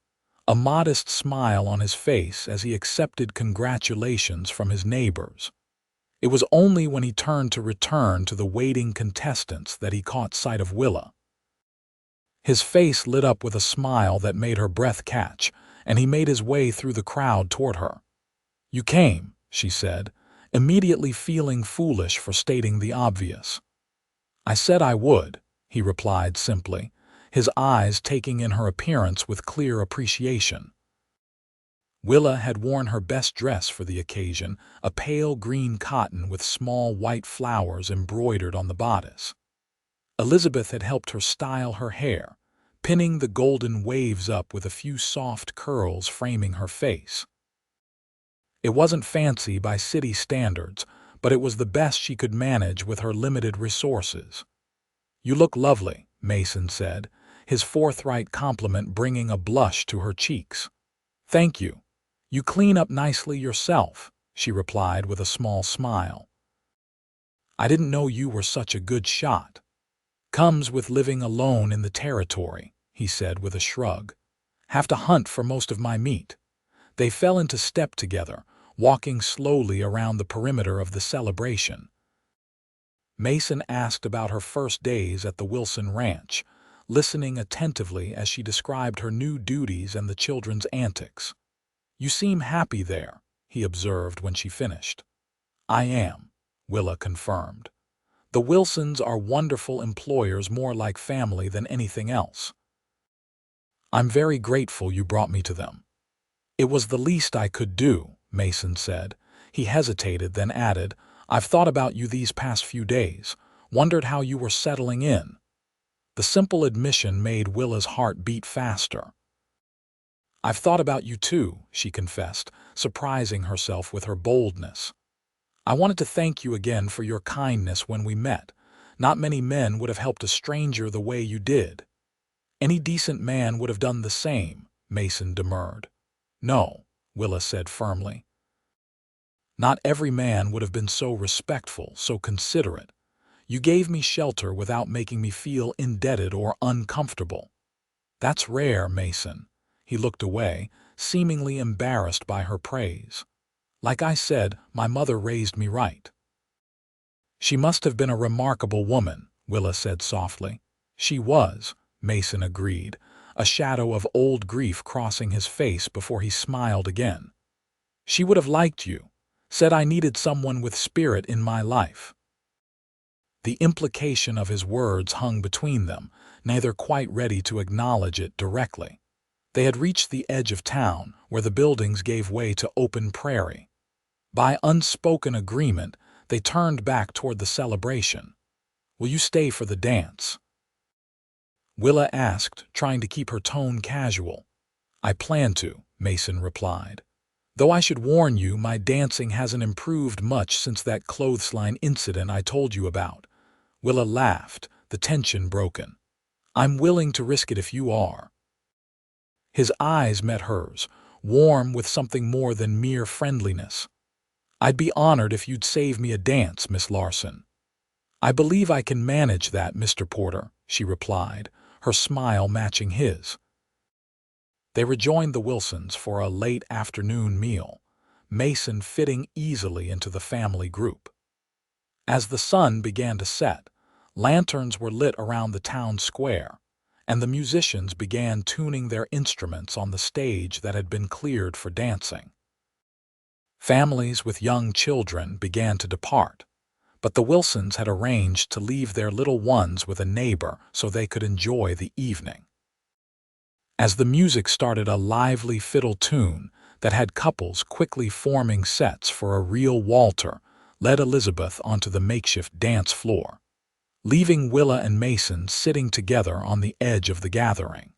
a modest smile on his face as he accepted congratulations from his neighbors. It was only when he turned to return to the waiting contestants that he caught sight of Willa. His face lit up with a smile that made her breath catch, and he made his way through the crowd toward her. "You came," she said, immediately feeling foolish for stating the obvious. "I said I would," he replied simply, his eyes taking in her appearance with clear appreciation. Willa had worn her best dress for the occasion, a pale green cotton with small white flowers embroidered on the bodice. Elizabeth had helped her style her hair, pinning the golden waves up with a few soft curls framing her face. It wasn't fancy by city standards, but it was the best she could manage with her limited resources. "You look lovely," Mason said, his forthright compliment bringing a blush to her cheeks. "Thank you. You clean up nicely yourself," she replied with a small smile. "I didn't know you were such a good shot." "Comes with living alone in the territory," he said with a shrug. "Have to hunt for most of my meat." They fell into step together, walking slowly around the perimeter of the celebration. Mason asked about her first days at the Wilson Ranch, listening attentively as she described her new duties and the children's antics. "You seem happy there," he observed when she finished. "I am," Willa confirmed. "The Wilsons are wonderful employers, more like family than anything else. I'm very grateful you brought me to them." "It was the least I could do," Mason said. He hesitated, then added, "I've thought about you these past few days, wondered how you were settling in." The simple admission made Willa's heart beat faster. "I've thought about you too," she confessed, surprising herself with her boldness. "I wanted to thank you again for your kindness when we met. Not many men would have helped a stranger the way you did." "Any decent man would have done the same," Mason demurred. "No," Willa said firmly. "Not every man would have been so respectful, so considerate. You gave me shelter without making me feel indebted or uncomfortable." "That's rare, Mason." He looked away, seemingly embarrassed by her praise. "Like I said, my mother raised me right." "She must have been a remarkable woman," Willa said softly. "She was," Mason agreed, a shadow of old grief crossing his face before he smiled again. "She would have liked you, said I needed someone with spirit in my life." The implication of his words hung between them, neither quite ready to acknowledge it directly. They had reached the edge of town, where the buildings gave way to open prairie. By unspoken agreement, they turned back toward the celebration. "Will you stay for the dance?" Willa asked, trying to keep her tone casual. "I plan to," Mason replied. "Though I should warn you, my dancing hasn't improved much since that clothesline incident I told you about." Willa laughed, the tension broken. "I'm willing to risk it if you are." His eyes met hers, warm with something more than mere friendliness. "I'd be honored if you'd save me a dance, Miss Larson." "I believe I can manage that, Mr. Porter," she replied, her smile matching his. They rejoined the Wilsons for a late afternoon meal, Mason fitting easily into the family group. As the sun began to set, lanterns were lit around the town square, and the musicians began tuning their instruments on the stage that had been cleared for dancing. Families with young children began to depart, but the Wilsons had arranged to leave their little ones with a neighbor so they could enjoy the evening. As the music started, a lively fiddle tune that had couples quickly forming sets for a real waltz led Elizabeth onto the makeshift dance floor, leaving Willa and Mason sitting together on the edge of the gathering.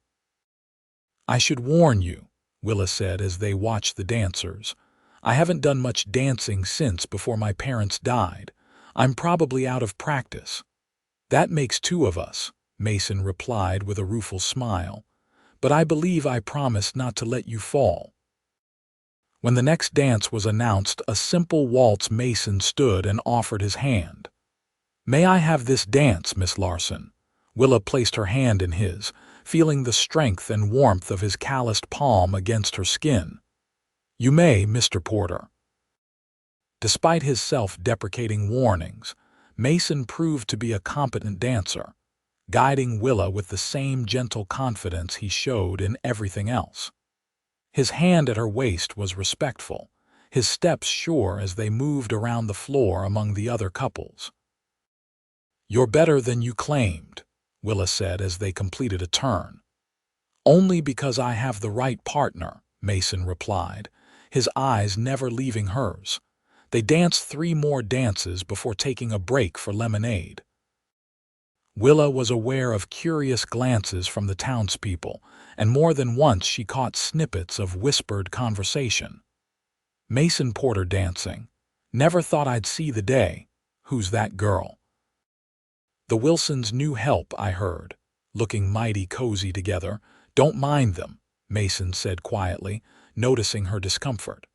"I should warn you," Willa said as they watched the dancers. "I haven't done much dancing since before my parents died. I'm probably out of practice." "That makes two of us," Mason replied with a rueful smile. "But I believe I promised not to let you fall." When the next dance was announced, a simple waltz, Mason stood and offered his hand. "May I have this dance, Miss Larson?" Willa placed her hand in his, feeling the strength and warmth of his calloused palm against her skin. "You may, Mr. Porter." Despite his self-deprecating warnings, Mason proved to be a competent dancer, guiding Willa with the same gentle confidence he showed in everything else. His hand at her waist was respectful, his steps sure as they moved around the floor among the other couples. "You're better than you claimed," Willa said as they completed a turn. "Only because I have the right partner," Mason replied, his eyes never leaving hers. They danced 3 more dances before taking a break for lemonade. Willa was aware of curious glances from the townspeople, and more than once she caught snippets of whispered conversation. Mason Porter dancing. Never thought I'd see the day. Who's that girl? The Wilsons' new help, I heard. Looking mighty cozy together. Don't mind them, Mason said quietly, noticing her discomfort.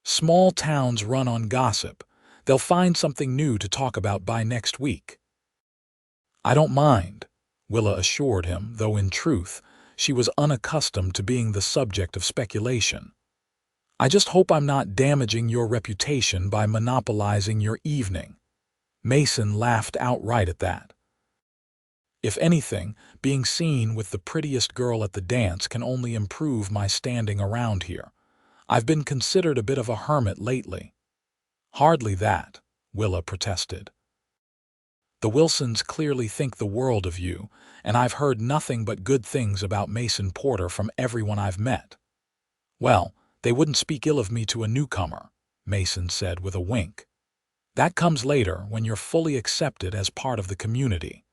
Small towns run on gossip. They'll find something new to talk about by next week. I don't mind, Willa assured him, though in truth, she was unaccustomed to being the subject of speculation. I just hope I'm not damaging your reputation by monopolizing your evening. Mason laughed outright at that. If anything, being seen with the prettiest girl at the dance can only improve my standing around here. I've been considered a bit of a hermit lately. Hardly that, Willa protested. The Wilsons clearly think the world of you, and I've heard nothing but good things about Mason Porter from everyone I've met. Well, they wouldn't speak ill of me to a newcomer, Mason said with a wink. That comes later when you're fully accepted as part of the community.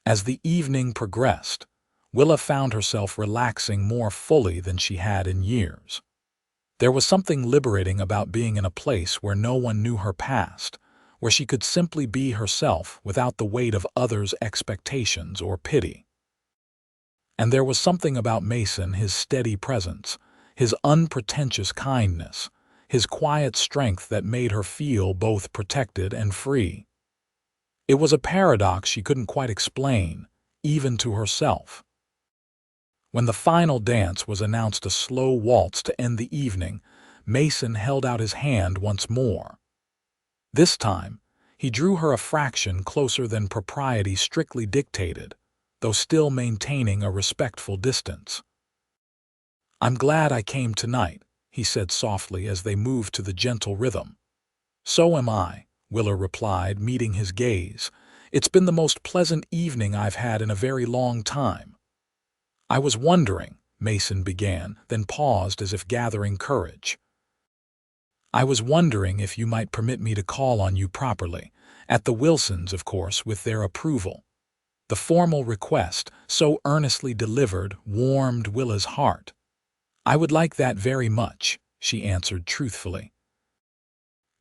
As the evening progressed, Willa found herself relaxing more fully than she had in years. There was something liberating about being in a place where no one knew her past, where she could simply be herself without the weight of others' expectations or pity. And there was something about Mason, his steady presence, his unpretentious kindness, his quiet strength that made her feel both protected and free. It was a paradox she couldn't quite explain, even to herself. When the final dance was announced, a slow waltz to end the evening, Mason held out his hand once more. This time, he drew her a fraction closer than propriety strictly dictated, though still maintaining a respectful distance. I'm glad I came tonight, he said softly as they moved to the gentle rhythm. So am I, Willa replied, meeting his gaze. It's been the most pleasant evening I've had in a very long time. I was wondering, Mason began, then paused as if gathering courage. I was wondering if you might permit me to call on you properly, at the Wilsons, of course, with their approval. The formal request, so earnestly delivered, warmed Willa's heart. I would like that very much, she answered truthfully.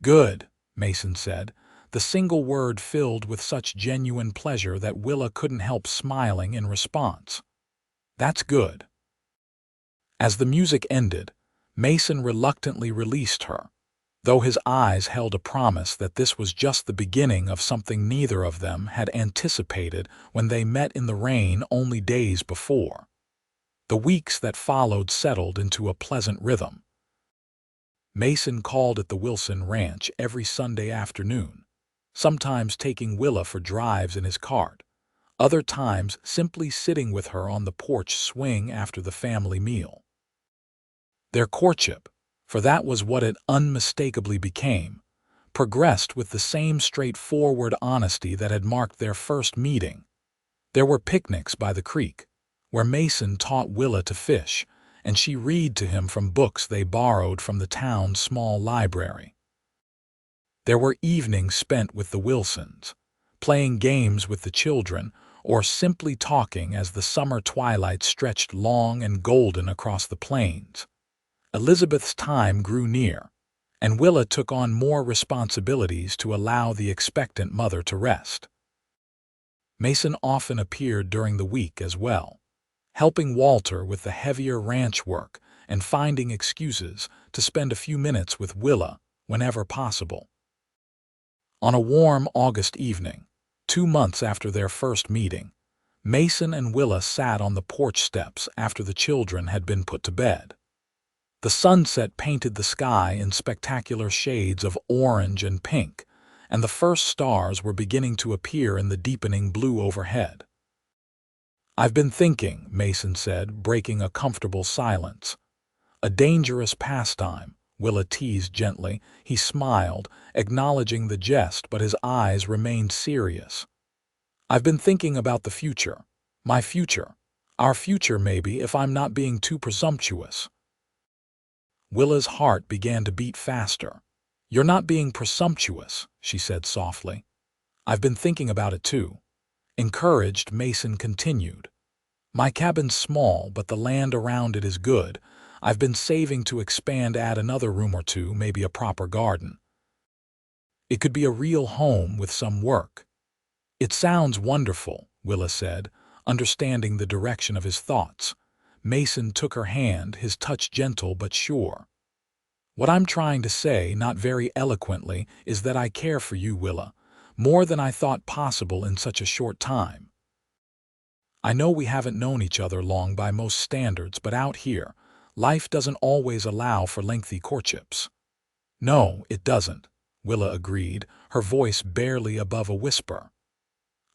Good, Mason said, the single word filled with such genuine pleasure that Willa couldn't help smiling in response. That's good. As the music ended, Mason reluctantly released her, though his eyes held a promise that this was just the beginning of something neither of them had anticipated when they met in the rain only days before. The weeks that followed settled into a pleasant rhythm. Mason called at the Wilson ranch every Sunday afternoon, sometimes taking Willa for drives in his cart, other times simply sitting with her on the porch swing after the family meal. Their courtship, for that was what it unmistakably became, progressed with the same straightforward honesty that had marked their first meeting. There were picnics by the creek, where Mason taught Willa to fish, and she read to him from books they borrowed from the town's small library. There were evenings spent with the Wilsons, playing games with the children, or simply talking as the summer twilight stretched long and golden across the plains. Elizabeth's time grew near, and Willa took on more responsibilities to allow the expectant mother to rest. Mason often appeared during the week as well, helping Walter with the heavier ranch work and finding excuses to spend a few minutes with Willa whenever possible. On a warm August evening, 2 months after their first meeting, Mason and Willa sat on the porch steps after the children had been put to bed. The sunset painted the sky in spectacular shades of orange and pink, and the first stars were beginning to appear in the deepening blue overhead. I've been thinking, Mason said, breaking a comfortable silence. A dangerous pastime, Willa teased gently. He smiled, acknowledging the jest, but his eyes remained serious. I've been thinking about the future. My future. Our future, maybe, if I'm not being too presumptuous. Willa's heart began to beat faster. "You're not being presumptuous," she said softly. "I've been thinking about it too." Encouraged, Mason continued. "My cabin's small, but the land around it is good. I've been saving to add another room or two, maybe a proper garden. It could be a real home with some work." "It sounds wonderful," Willa said, understanding the direction of his thoughts. Mason took her hand, his touch gentle but sure. "What I'm trying to say, not very eloquently, is that I care for you, Willa, more than I thought possible in such a short time. I know we haven't known each other long by most standards, but out here, life doesn't always allow for lengthy courtships." "No, it doesn't," Willa agreed, her voice barely above a whisper.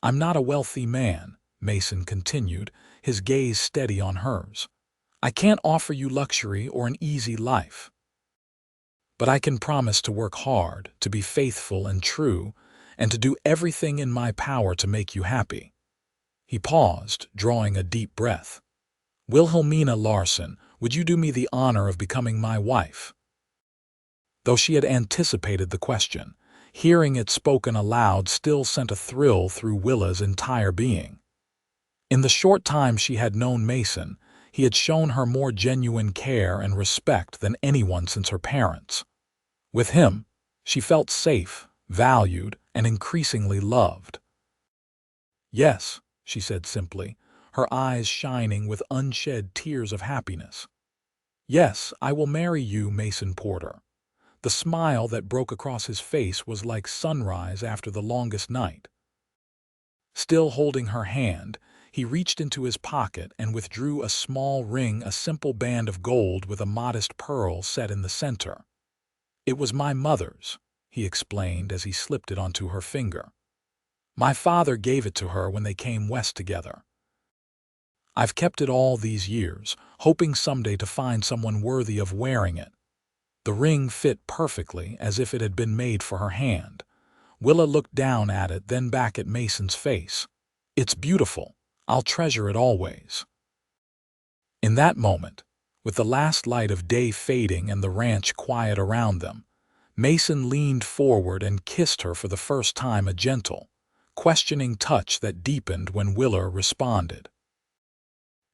"I'm not a wealthy man," Mason continued, his gaze steady on hers. "I can't offer you luxury or an easy life. But I can promise to work hard, to be faithful and true, and to do everything in my power to make you happy." He paused, drawing a deep breath. "Wilhelmina Larson, would you do me the honor of becoming my wife?" Though she had anticipated the question, hearing it spoken aloud still sent a thrill through Willa's entire being. In the short time she had known Mason, he had shown her more genuine care and respect than anyone since her parents. With him, she felt safe, valued, and increasingly loved. "Yes," she said simply, her eyes shining with unshed tears of happiness. "Yes, I will marry you, Mason Porter." The smile that broke across his face was like sunrise after the longest night. Still holding her hand, he reached into his pocket and withdrew a small ring, a simple band of gold with a modest pearl set in the center. "It was my mother's," he explained as he slipped it onto her finger. "My father gave it to her when they came west together. I've kept it all these years, hoping someday to find someone worthy of wearing it." The ring fit perfectly, as if it had been made for her hand. Willa looked down at it, then back at Mason's face. "It's beautiful. I'll treasure it always." In that moment, with the last light of day fading and the ranch quiet around them, Mason leaned forward and kissed her for the first time, a gentle, questioning touch that deepened when Willa responded.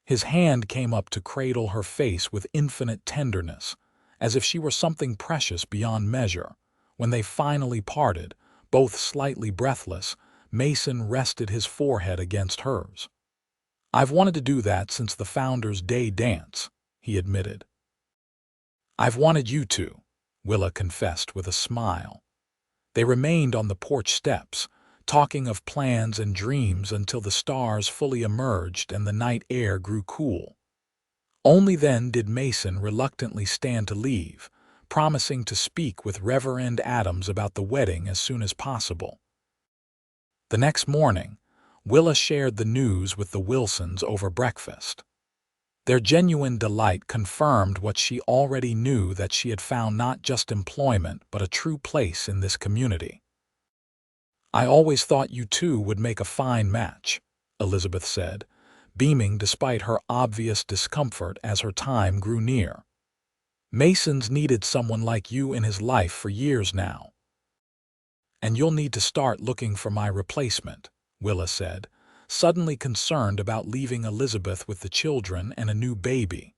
His hand came up to cradle her face with infinite tenderness, as if she were something precious beyond measure. When they finally parted, both slightly breathless, Mason rested his forehead against hers. "I've wanted to do that since the Founders' Day dance," he admitted. "I've wanted you to," Willa confessed with a smile. They remained on the porch steps, talking of plans and dreams until the stars fully emerged and the night air grew cool. Only then did Mason reluctantly stand to leave, promising to speak with Reverend Adams about the wedding as soon as possible. The next morning, Willa shared the news with the Wilsons over breakfast. Their genuine delight confirmed what she already knew, that she had found not just employment but a true place in this community. "I always thought you two would make a fine match," Elizabeth said, beaming despite her obvious discomfort as her time grew near. "Mason's needed someone like you in his life for years now. And you'll need to start looking for my replacement," Willa said, suddenly concerned about leaving Elizabeth with the children and a new baby.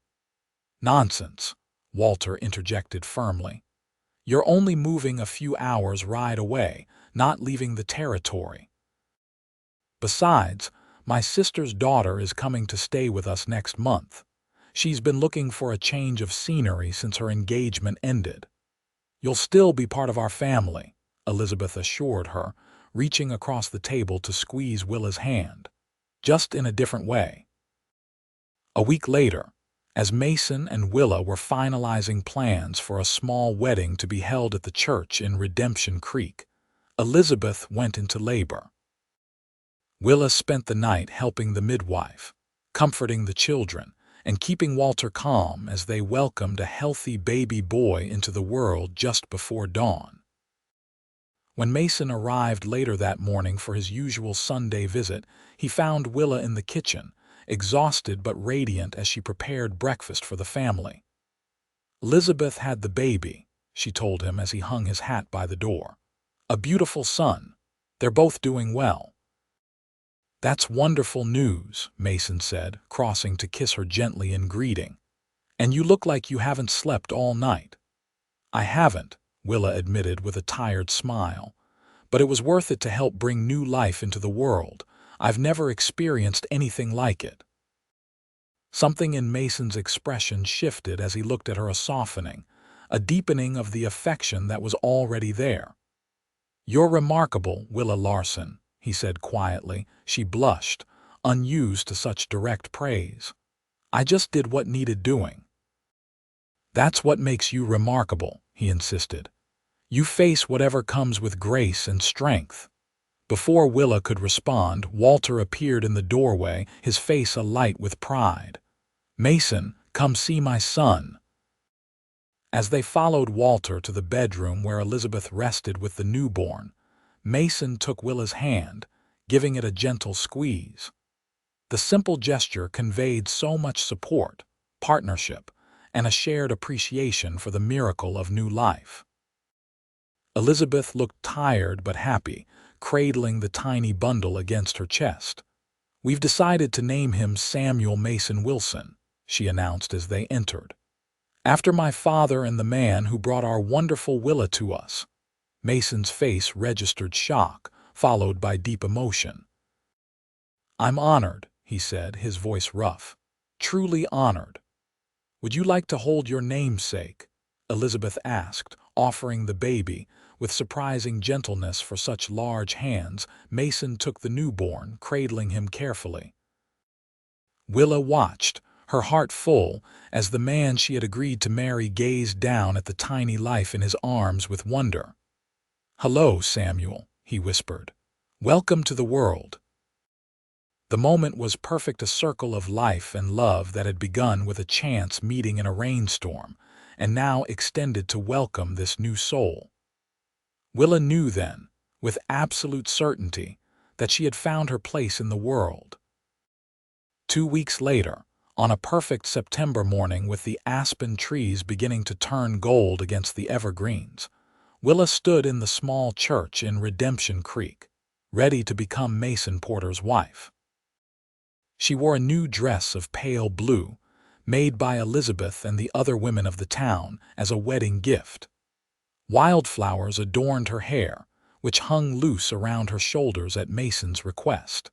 "Nonsense," Walter interjected firmly. "You're only moving a few hours' ride away, not leaving the territory. Besides, my sister's daughter is coming to stay with us next month. She's been looking for a change of scenery since her engagement ended." "You'll still be part of our family," Elizabeth assured her, reaching across the table to squeeze Willa's hand. "Just in a different way." A week later, as Mason and Willa were finalizing plans for a small wedding to be held at the church in Redemption Creek, Elizabeth went into labor. Willa spent the night helping the midwife, comforting the children, and keeping Walter calm as they welcomed a healthy baby boy into the world just before dawn. When Mason arrived later that morning for his usual Sunday visit, he found Willa in the kitchen, exhausted but radiant as she prepared breakfast for the family. Elizabeth had the baby, she told him as he hung his hat by the door. A beautiful son. They're both doing well. That's wonderful news, Mason said, crossing to kiss her gently in greeting. And you look like you haven't slept all night. I haven't, Willa admitted with a tired smile. But it was worth it to help bring new life into the world. I've never experienced anything like it. Something in Mason's expression shifted as he looked at her, a softening, a deepening of the affection that was already there. You're remarkable, Willa Larson, he said quietly. She blushed, unused to such direct praise. I just did what needed doing. That's what makes you remarkable, he insisted. You face whatever comes with grace and strength. Before Willa could respond, Walter appeared in the doorway, his face alight with pride. Mason, come see my son. As they followed Walter to the bedroom where Elizabeth rested with the newborn, Mason took Willa's hand, giving it a gentle squeeze. The simple gesture conveyed so much support, partnership, and a shared appreciation for the miracle of new life. Elizabeth looked tired but happy, cradling the tiny bundle against her chest. We've decided to name him Samuel Mason Wilson, she announced as they entered. After my father and the man who brought our wonderful Willa to us. Mason's face registered shock, followed by deep emotion. I'm honored, he said, his voice rough. Truly honored. Would you like to hold your namesake? Elizabeth asked, offering the baby. With surprising gentleness for such large hands, Mason took the newborn, cradling him carefully. Willa watched, her heart full, as the man she had agreed to marry gazed down at the tiny life in his arms with wonder. Hello, Samuel, he whispered. Welcome to the world. The moment was perfect, a circle of life and love that had begun with a chance meeting in a rainstorm, and now extended to welcome this new soul. Willa knew then, with absolute certainty, that she had found her place in the world. 2 weeks later, on a perfect September morning with the aspen trees beginning to turn gold against the evergreens, Willa stood in the small church in Redemption Creek, ready to become Mason Porter's wife. She wore a new dress of pale blue, made by Elizabeth and the other women of the town as a wedding gift. Wildflowers adorned her hair, which hung loose around her shoulders at Mason's request.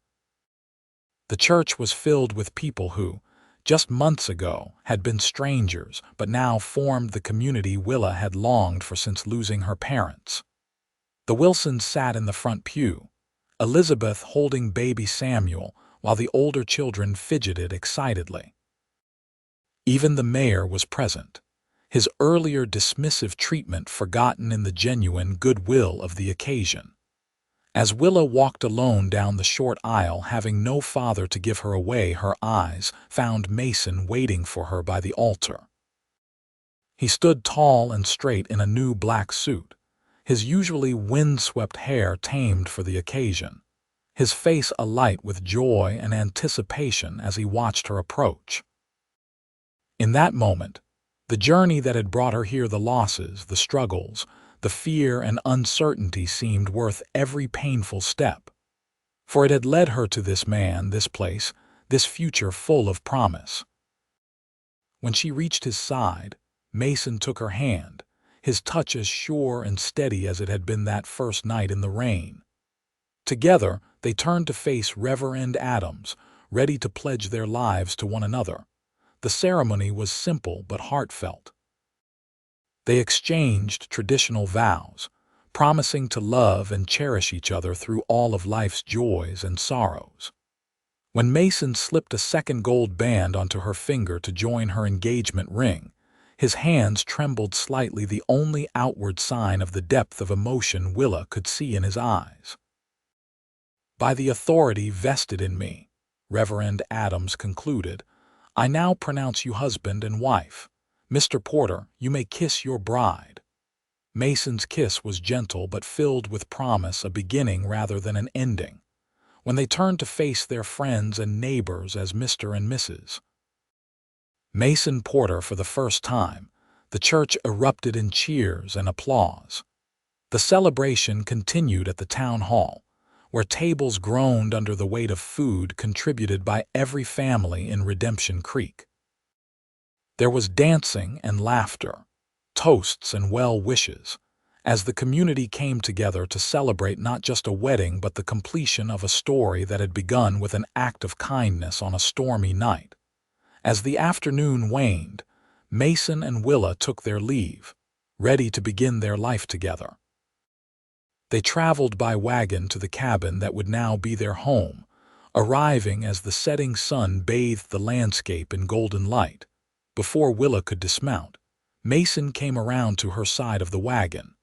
The church was filled with people who, just months ago, had been strangers but now formed the community Willa had longed for since losing her parents. The Wilsons sat in the front pew, Elizabeth holding baby Samuel, while the older children fidgeted excitedly. Even the mayor was present, his earlier dismissive treatment forgotten in the genuine goodwill of the occasion. As Willa walked alone down the short aisle, having no father to give her away, her eyes found Mason waiting for her by the altar. He stood tall and straight in a new black suit, his usually wind-swept hair tamed for the occasion, his face alight with joy and anticipation as he watched her approach. In that moment, the journey that had brought her here, the losses, the struggles, the fear and uncertainty seemed worth every painful step. For it had led her to this man, this place, this future full of promise. When she reached his side, Mason took her hand, his touch as sure and steady as it had been that first night in the rain. Together, they turned to face Reverend Adams, ready to pledge their lives to one another. The ceremony was simple but heartfelt. They exchanged traditional vows, promising to love and cherish each other through all of life's joys and sorrows. When Mason slipped a second gold band onto her finger to join her engagement ring, his hands trembled slightly, the only outward sign of the depth of emotion Willa could see in his eyes. By the authority vested in me, Reverend Adams concluded, I now pronounce you husband and wife. Mr. Porter, you may kiss your bride. Mason's kiss was gentle but filled with promise, a beginning rather than an ending. When they turned to face their friends and neighbors as Mr. and Mrs. Mason Porter for the first time, The church erupted in cheers and applause. The celebration continued at the town hall, where tables groaned under the weight of food contributed by every family in Redemption Creek. There was dancing and laughter, toasts and well wishes, as the community came together to celebrate not just a wedding but the completion of a story that had begun with an act of kindness on a stormy night. As the afternoon waned, Mason and Willa took their leave, ready to begin their life together. They traveled by wagon to the cabin that would now be their home, arriving as the setting sun bathed the landscape in golden light. Before Willa could dismount, Mason came around to her side of the wagon.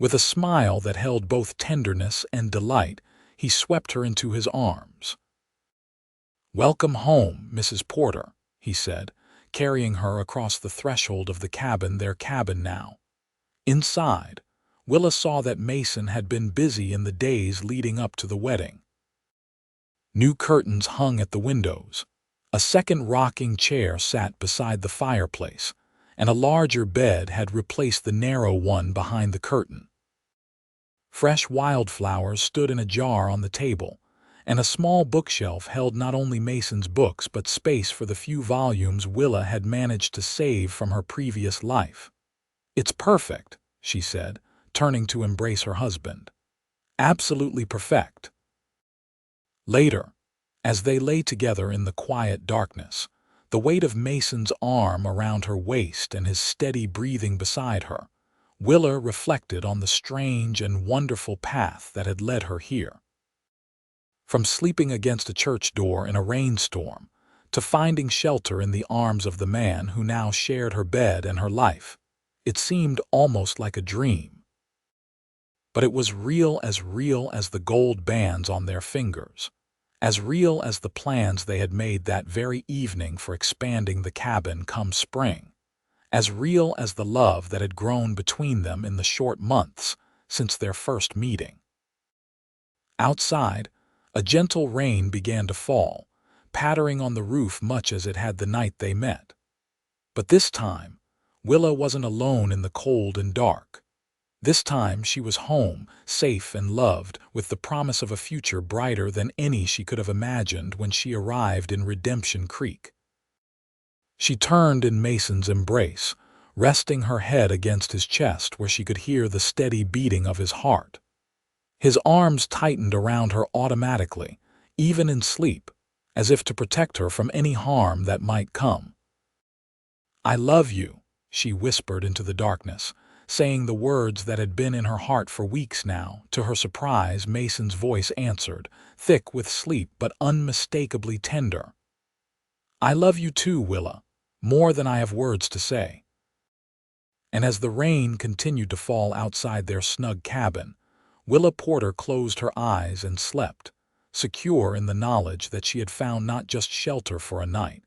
With a smile that held both tenderness and delight, he swept her into his arms. "Welcome home, Mrs. Porter," he said, carrying her across the threshold of the cabin, their cabin now. Inside, Willa saw that Mason had been busy in the days leading up to the wedding. New curtains hung at the windows. A second rocking chair sat beside the fireplace, and a larger bed had replaced the narrow one behind the curtain. Fresh wildflowers stood in a jar on the table, and a small bookshelf held not only Mason's books but space for the few volumes Willa had managed to save from her previous life. "It's perfect," she said, turning to embrace her husband. "Absolutely perfect." Later, as they lay together in the quiet darkness, the weight of Mason's arm around her waist and his steady breathing beside her, Willa reflected on the strange and wonderful path that had led her here. From sleeping against a church door in a rainstorm, to finding shelter in the arms of the man who now shared her bed and her life, it seemed almost like a dream. But it was real as the gold bands on their fingers, as real as the plans they had made that very evening for expanding the cabin come spring, as real as the love that had grown between them in the short months since their first meeting. Outside, a gentle rain began to fall, pattering on the roof much as it had the night they met. But this time, Willa wasn't alone in the cold and dark. This time she was home, safe and loved, with the promise of a future brighter than any she could have imagined when she arrived in Redemption Creek. She turned in Mason's embrace, resting her head against his chest where she could hear the steady beating of his heart. His arms tightened around her automatically, even in sleep, as if to protect her from any harm that might come. "I love you," she whispered into the darkness, saying the words that had been in her heart for weeks now. To her surprise, Mason's voice answered, thick with sleep but unmistakably tender. "I love you too, Willa, more than I have words to say." And as the rain continued to fall outside their snug cabin, Willa Porter closed her eyes and slept, secure in the knowledge that she had found not just shelter for a night,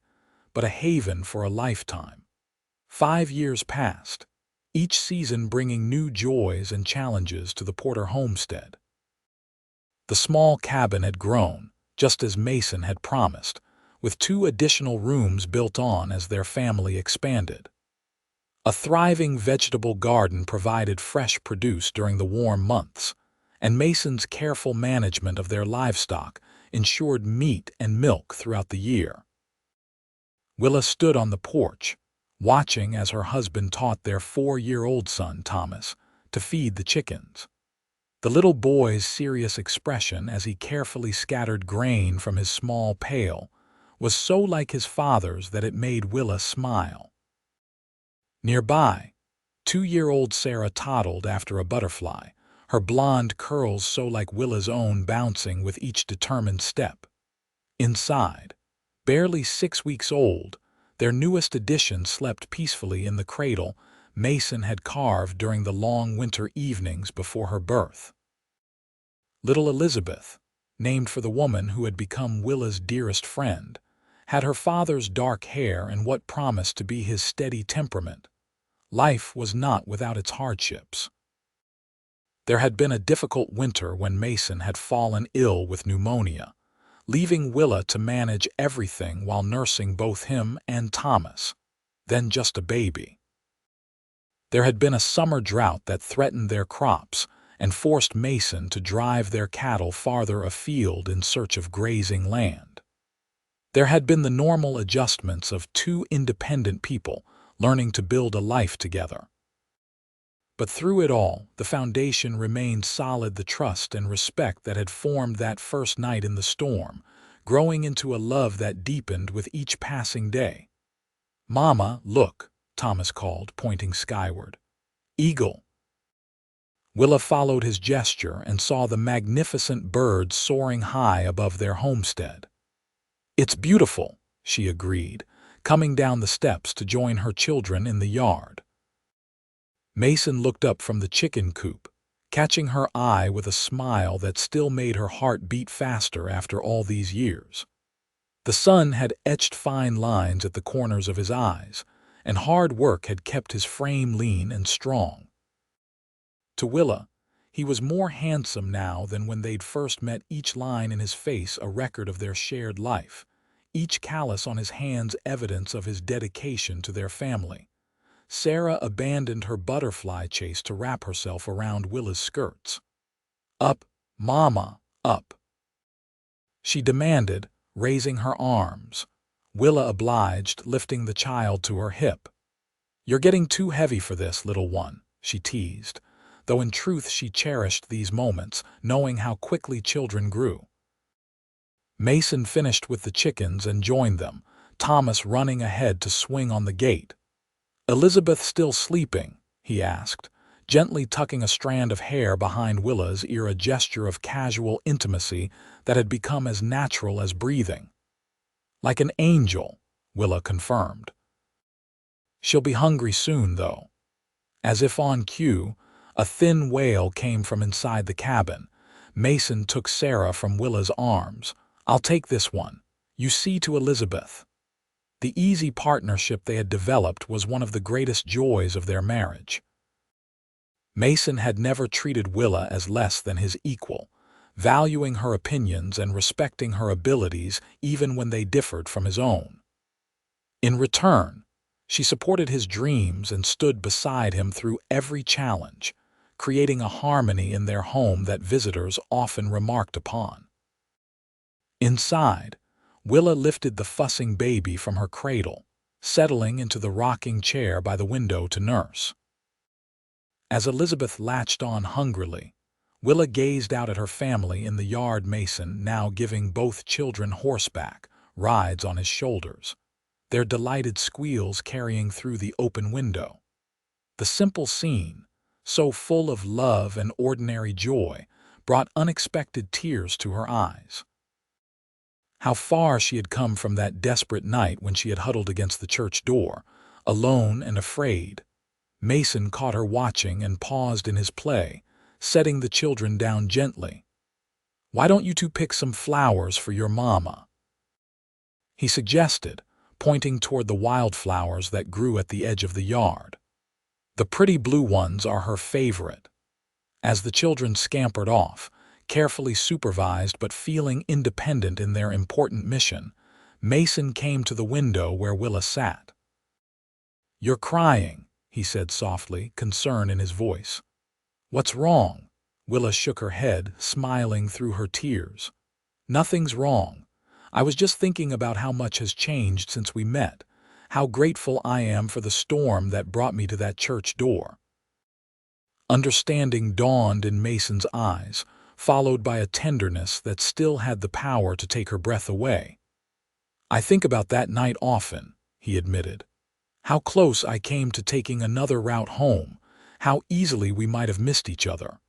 but a haven for a lifetime. 5 years passed, each season bringing new joys and challenges to the Porter homestead. The small cabin had grown, just as Mason had promised, with 2 additional rooms built on as their family expanded. A thriving vegetable garden provided fresh produce during the warm months, and Mason's careful management of their livestock ensured meat and milk throughout the year. Willa stood on the porch, watching as her husband taught their 4-year-old son, Thomas, to feed the chickens. The little boy's serious expression as he carefully scattered grain from his small pail was so like his father's that it made Willa smile. Nearby, 2-year-old Sarah toddled after a butterfly, her blonde curls so like Willa's own bouncing with each determined step. Inside, barely 6 weeks old, their newest addition slept peacefully in the cradle Mason had carved during the long winter evenings before her birth. Little Elizabeth, named for the woman who had become Willa's dearest friend, had her father's dark hair and what promised to be his steady temperament. Life was not without its hardships. There had been a difficult winter when Mason had fallen ill with pneumonia, leaving Willa to manage everything while nursing both him and Thomas, then just a baby. There had been a summer drought that threatened their crops and forced Mason to drive their cattle farther afield in search of grazing land. There had been the normal adjustments of two independent people learning to build a life together. But through it all, the foundation remained solid, the trust and respect that had formed that first night in the storm, growing into a love that deepened with each passing day. "Mama, look," Thomas called, pointing skyward. "Eagle." Willa followed his gesture and saw the magnificent birds soaring high above their homestead. "It's beautiful," she agreed, coming down the steps to join her children in the yard. Mason looked up from the chicken coop, catching her eye with a smile that still made her heart beat faster after all these years. The sun had etched fine lines at the corners of his eyes, and hard work had kept his frame lean and strong. To Willa, he was more handsome now than when they'd first met, each line in his face a record of their shared life, each callus on his hands evidence of his dedication to their family. Sarah abandoned her butterfly chase to wrap herself around Willa's skirts. "Up, Mama, up," she demanded, raising her arms. Willa obliged, lifting the child to her hip. "You're getting too heavy for this, little one," she teased, though in truth she cherished these moments, knowing how quickly children grew. Mason finished with the chickens and joined them, Thomas running ahead to swing on the gate. "Elizabeth still sleeping?" he asked, gently tucking a strand of hair behind Willa's ear, a gesture of casual intimacy that had become as natural as breathing. "Like an angel," Willa confirmed. "She'll be hungry soon, though." As if on cue, a thin wail came from inside the cabin. Mason took Sarah from Willa's arms. "I'll take this one. You see to Elizabeth." The easy partnership they had developed was one of the greatest joys of their marriage. Mason had never treated Willa as less than his equal, valuing her opinions and respecting her abilities even when they differed from his own. In return, she supported his dreams and stood beside him through every challenge, creating a harmony in their home that visitors often remarked upon. Inside, Willa lifted the fussing baby from her cradle, settling into the rocking chair by the window to nurse. As Elizabeth latched on hungrily, Willa gazed out at her family in the yard, Mason now giving both children horseback rides on his shoulders, their delighted squeals carrying through the open window. The simple scene, so full of love and ordinary joy, brought unexpected tears to her eyes. How far she had come from that desperate night when she had huddled against the church door, alone and afraid. Mason caught her watching and paused in his play, setting the children down gently. "Why don't you two pick some flowers for your mama?" he suggested, pointing toward the wildflowers that grew at the edge of the yard. "The pretty blue ones are her favorite." As the children scampered off, carefully supervised but feeling independent in their important mission, Mason came to the window where Willa sat. "You're crying," he said softly, concern in his voice. "What's wrong?" Willa shook her head, smiling through her tears. "Nothing's wrong. I was just thinking about how much has changed since we met, how grateful I am for the storm that brought me to that church door." Understanding dawned in Mason's eyes, followed by a tenderness that still had the power to take her breath away. "I think about that night often," he admitted. "How close I came to taking another route home, how easily we might have missed each other."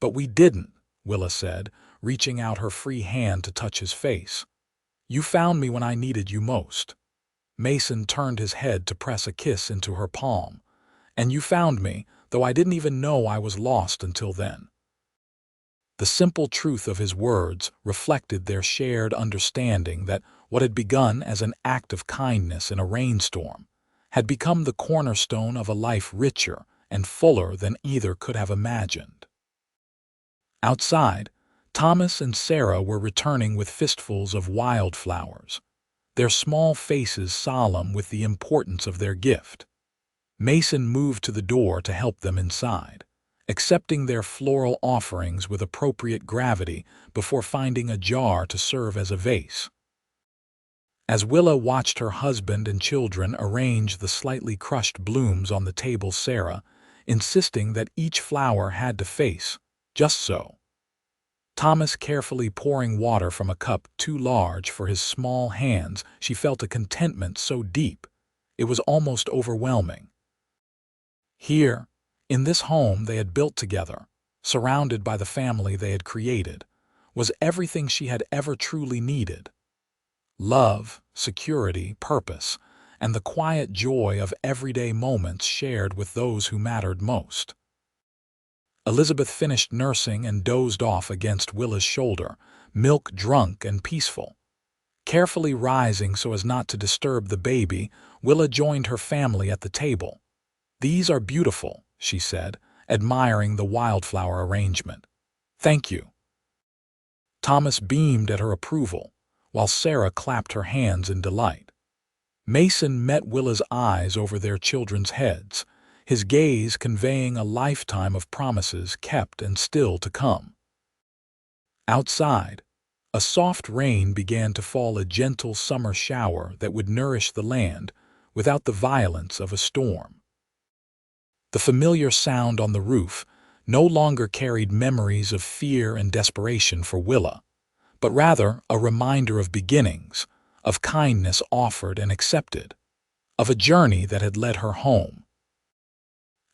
"But we didn't," Willa said, reaching out her free hand to touch his face. "You found me when I needed you most." Mason turned his head to press a kiss into her palm. "And you found me, though I didn't even know I was lost until then." The simple truth of his words reflected their shared understanding that what had begun as an act of kindness in a rainstorm had become the cornerstone of a life richer and fuller than either could have imagined. Outside, Thomas and Sarah were returning with fistfuls of wildflowers, their small faces solemn with the importance of their gift. Mason moved to the door to help them inside, accepting their floral offerings with appropriate gravity before finding a jar to serve as a vase. As Willa watched her husband and children arrange the slightly crushed blooms on the table, Sarah, insisting that each flower had to face just so. Thomas carefully pouring water from a cup too large for his small hands, she felt a contentment so deep, it was almost overwhelming. Here, in this home they had built together, surrounded by the family they had created, was everything she had ever truly needed. Love, security, purpose, and the quiet joy of everyday moments shared with those who mattered most. Elizabeth finished nursing and dozed off against Willa's shoulder, milk-drunk and peaceful. Carefully rising so as not to disturb the baby, Willa joined her family at the table. "These are beautiful," she said, admiring the wildflower arrangement. "Thank you." Thomas beamed at her approval, while Sarah clapped her hands in delight. Mason met Willa's eyes over their children's heads, his gaze conveying a lifetime of promises kept and still to come. Outside, a soft rain began to fall, a gentle summer shower that would nourish the land without the violence of a storm. The familiar sound on the roof no longer carried memories of fear and desperation for Willa, but rather a reminder of beginnings, of kindness offered and accepted, of a journey that had led her home.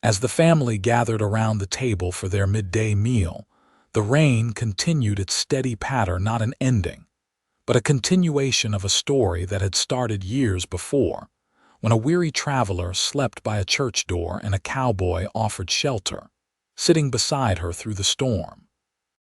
As the family gathered around the table for their midday meal, the rain continued its steady patter, not an ending, but a continuation of a story that had started years before, when a weary traveler slept by a church door and a cowboy offered shelter, sitting beside her through the storm.